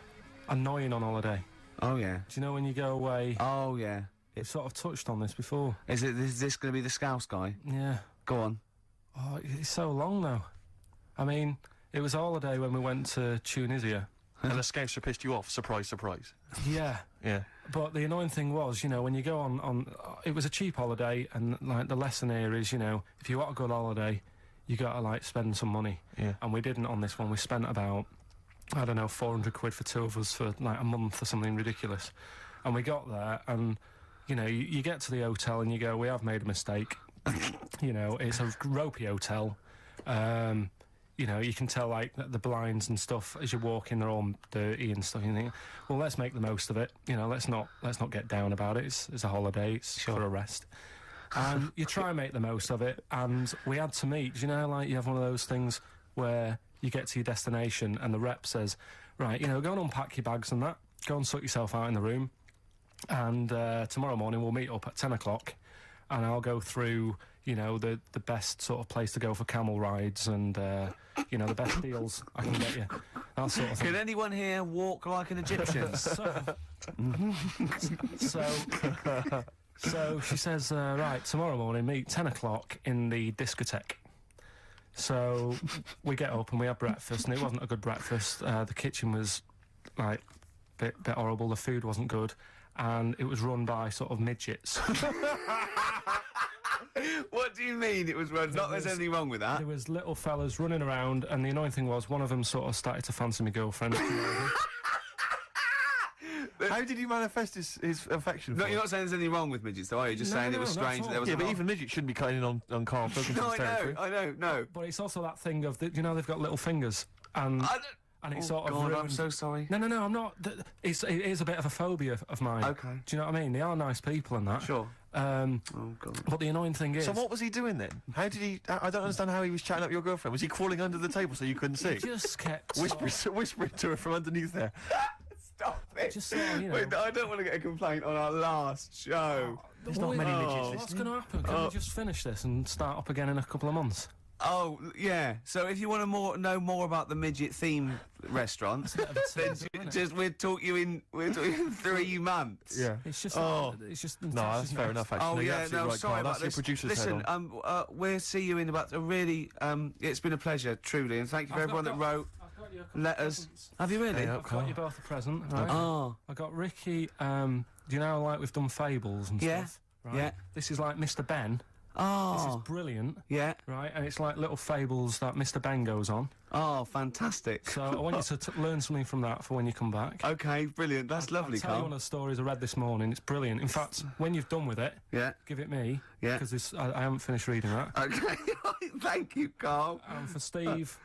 annoying on holiday. Oh, yeah. Do you know when you go away? Oh, yeah. We've sort of touched on this before. Is this going to be the Scouse guy? Yeah. Go on. Oh, it's so long though. I mean, it was a holiday when we went to Tunisia. And the Scouser pissed you off. Surprise, surprise. Yeah. Yeah. But the annoying thing was, you know, when you go on it was a cheap holiday, and like the lesson here is, you know, if you want a good holiday, you gotta like spend some money. Yeah. And we didn't on this one. We spent about, I don't know, 400 quid for 2 of us for like a month or something ridiculous. And we got there, and you know, you get to the hotel and you go, we have made a mistake. You know, it's a ropey hotel. You know, you can tell like the blinds and stuff as you walk in, they're all dirty and stuff. You think, well, let's make the most of it. You know, let's not get down about it. It's a holiday. It's for a rest. And you try and make the most of it. And we had to meet. Do you know, like you have one of those things where you get to your destination and the rep says, right, you know, go and unpack your bags and that. Go and sort yourself out in the room. And tomorrow morning we'll meet up at 10 o'clock. And I'll go through, you know, the best sort of place to go for camel rides and, you know, the best deals I can get you. That sort of thing. Can anyone here walk like an Egyptian? So she says, right, tomorrow morning, meet 10 o'clock in the discotheque. So we get up and we have breakfast, and it wasn't a good breakfast. The kitchen was, like, bit horrible. The food wasn't good. And it was run by sort of midgets. What do you mean it was run? Not there's anything wrong with that. There was little fellas running around, and the annoying thing was one of them sort of started to fancy my girlfriend. How did he manifest his affection for No, you're not saying there's anything wrong with midgets, though, are you? Just saying it was not strange at that there all. was Yeah, a but lot- even midgets shouldn't be cutting in on Karl Pilkington's No, territory. I know, no. But it's also that thing of, you know, they've got little fingers, and it sort of God, I'm ruined... so sorry. No, I'm not. It is a bit of a phobia of mine. Okay. Do you know what I mean? They are nice people and that. Sure. Oh, God. But the annoying thing is... So what was he doing then? How did he... I don't understand how he was chatting up your girlfriend. Was he crawling under the table so you couldn't see? He just kept... Whispering to her from underneath there. Stop it. Just sort of, you know... Wait, I don't want to get a complaint on our last show. There's not many midgets What's going to happen? Can we just finish this and start up again in a couple of months? Oh, yeah. So if you want to know more about the midget theme restaurants, Bit of a then teaser, isn't it? just we'll talk you in 3 months. Yeah. It's just... Oh. It's just... No, that's fair enough, actually. Oh No, you're yeah, absolutely no, right, sorry Karl. about That's your this. producer's Listen, head on. we'll see you in about a really. It's been a pleasure, truly, and thank you for everyone that wrote I've got you a couple of letters. presents. Have you really? Yeah. I've got you both a present, right? Oh, I got Ricky, do you know, like we've done fables and Yeah. stuff? Right? Yeah. This is like Mr. Ben. This is oh, brilliant, yeah. right? And it's like little fables that Mr. Ben goes on. Oh, fantastic. So I want you to learn something from that for when you come back. Okay, brilliant. That's lovely, I'll tell you one Carl. of the stories I read this morning. It's brilliant. In fact, when you've done with it, Yeah. give it me. Yeah. Because I haven't finished reading that. Okay. Thank you, Carl. And for Steve,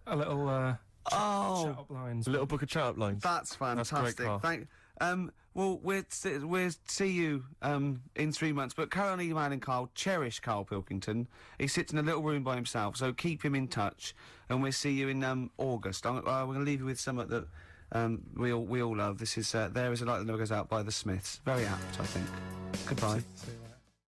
a little chat Oh, up lines. A little book of chat-up lines. that's fantastic. great, Carl. Well, we'll see you in 3 months. But carry on emailing Carl. Cherish Karl Pilkington. He sits in a little room by himself, so keep him in touch. And we'll see you in August. We're going to leave you with something that we all love. This is There Is a Light That Never Goes Out by the Smiths. Very apt, I think. Goodbye. See you later.